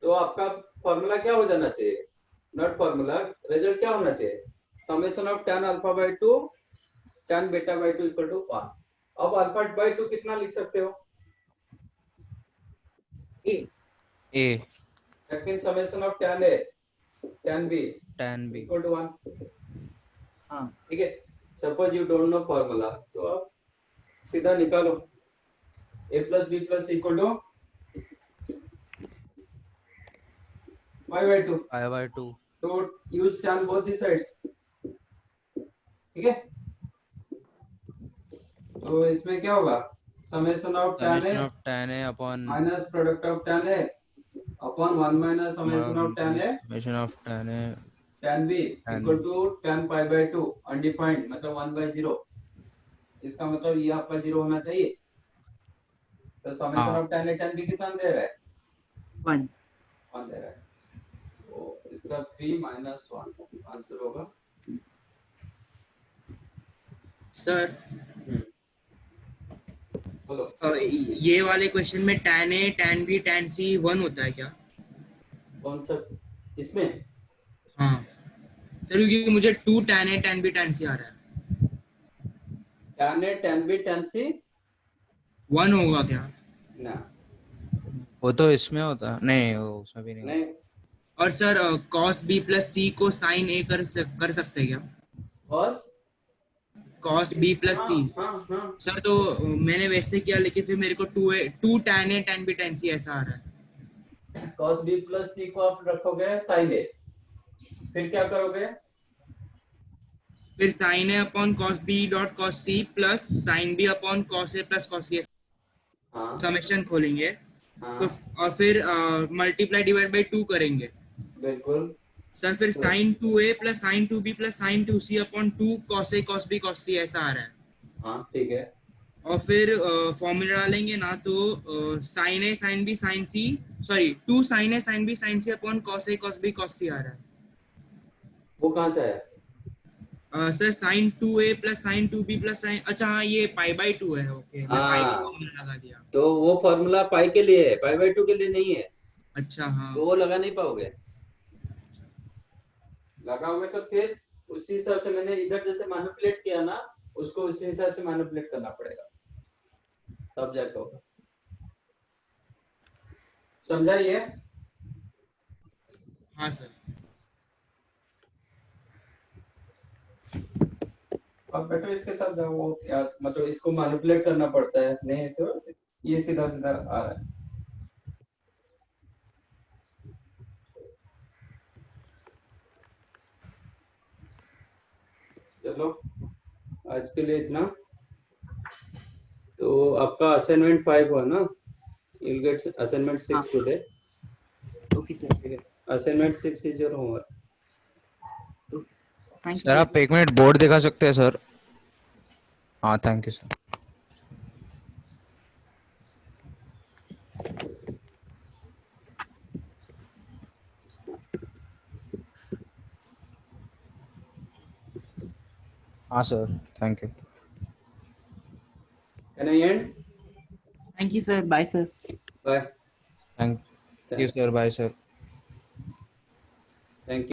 तो आपका फॉर्मूला क्या हो जाना चाहिए? नॉट फॉर्मूला, रिजल्ट क्या होना चाहिए? Summation of tan alpha by 2 tan beta by 2 equal to 1। अब अल्फा बाय 2 कितना लिख सकते हो? Uh that means summation of tan a tan b equal to 1। हाँ ठीक है, suppose you don't know formula, तो आप सीधा निकालो a plus b plus c equal to pi by 2। pi by 2 तो use tan both the sides। ठीक है, तो इसमें क्या होगा? Summation of tan a upon minus product of tan a upon 1 minus summation of tan a summation of tan a tan b equal to tan pi by 2 undefined मतलब 1 by 0। इसका मतलब ये आपका 0 होना चाहिए। तो summation of tan a tan b कितना दे रहा है? 1। 1 दे रहा है, तो इसका 3 माइनस 1 आंसर होगा। सर बोलो ये वाले क्वेश्चन में tan A tan B tan C 1 होता है क्या? कौन सा इसमें? हाँ सर, क्योंकि मुझे 2 tan A tan B tan C आ रहा है। tan a tan b tan c 1 होगा क्या? ना, वो तो इसमें होता है, नहीं वो उसमें भी नहीं होता। नहीं, और sir cos b plus c को sin a कर सकते हैं क्या? cos cos b प्लस हाँ c हाँ हाँ सर, तो मैंने वैसे किया, लेकिन फिर मेरे को 2 tan a tan b tan c ऐसा आ रहा है। cos b प्लस c को आप रखोगे sin a, फिर क्या करोगे? फिर sin a upon cos b dot cos c plus sin b upon cos a plus cos c हाँ समेशन खोलेंगे, तो हाँ और फिर मल्टीप्लाई डिवाइड बाई 2 करेंगे बिल्कुल। सर। फिर तो sin 2a plus sin 2b plus sin 2c upon 2 cos a cos b cos c ऐसा आ रहा है। हाँ ठीक है, और फिर फॉर्मूला डालेंगे ना, तो sin a sin b sin c, sorry 2 sin a sin b sin c upon cos a cos b cos c आ रहा है। वो कहाँ से आया? Sir sin 2a plus sin 2b plus sin, अच्छा हाँ ये पाई बाई 2 है, ओके मैं पाई का हाँ, फॉर्मूला लगा दिया। तो वो फॉर्मूला पाई के लिए है, पाई बाई 2 के लिए नहीं है, अच्छा हाँ, तो वो लगा नहीं पाओगे। लगाओगे तो फिर उसी हिसाब से मैंने इधर जैसे मैनिपुलेट किया ना, उसको उसी हिसाब से मैनिपुलेट करना पड़ेगा, तब जाके होगा। समझाइए। हाँ सर। अब बेटा इसके साथ जाओ, वो क्या मतलब इसको मैनिपुलेट करना पड़ता है, नहीं तो ये सीधा सीधा आ रहा है। चलो आज के लिए इतना। तो आपका असाइनमेंट 5 हुआ ना, you'll get assignment 6 हाँ today. ओके सर, ठीक है, assignment 6 is your homework. Thank sir you आप एक मिनट बोर्ड दिखा सकते हैं सर? हाँ थैंक यू सर। हाँ sir thank you. Can I end? Thank you sir, bye sir. Bye. Thank you Thanks. Sir, bye sir. Thank you.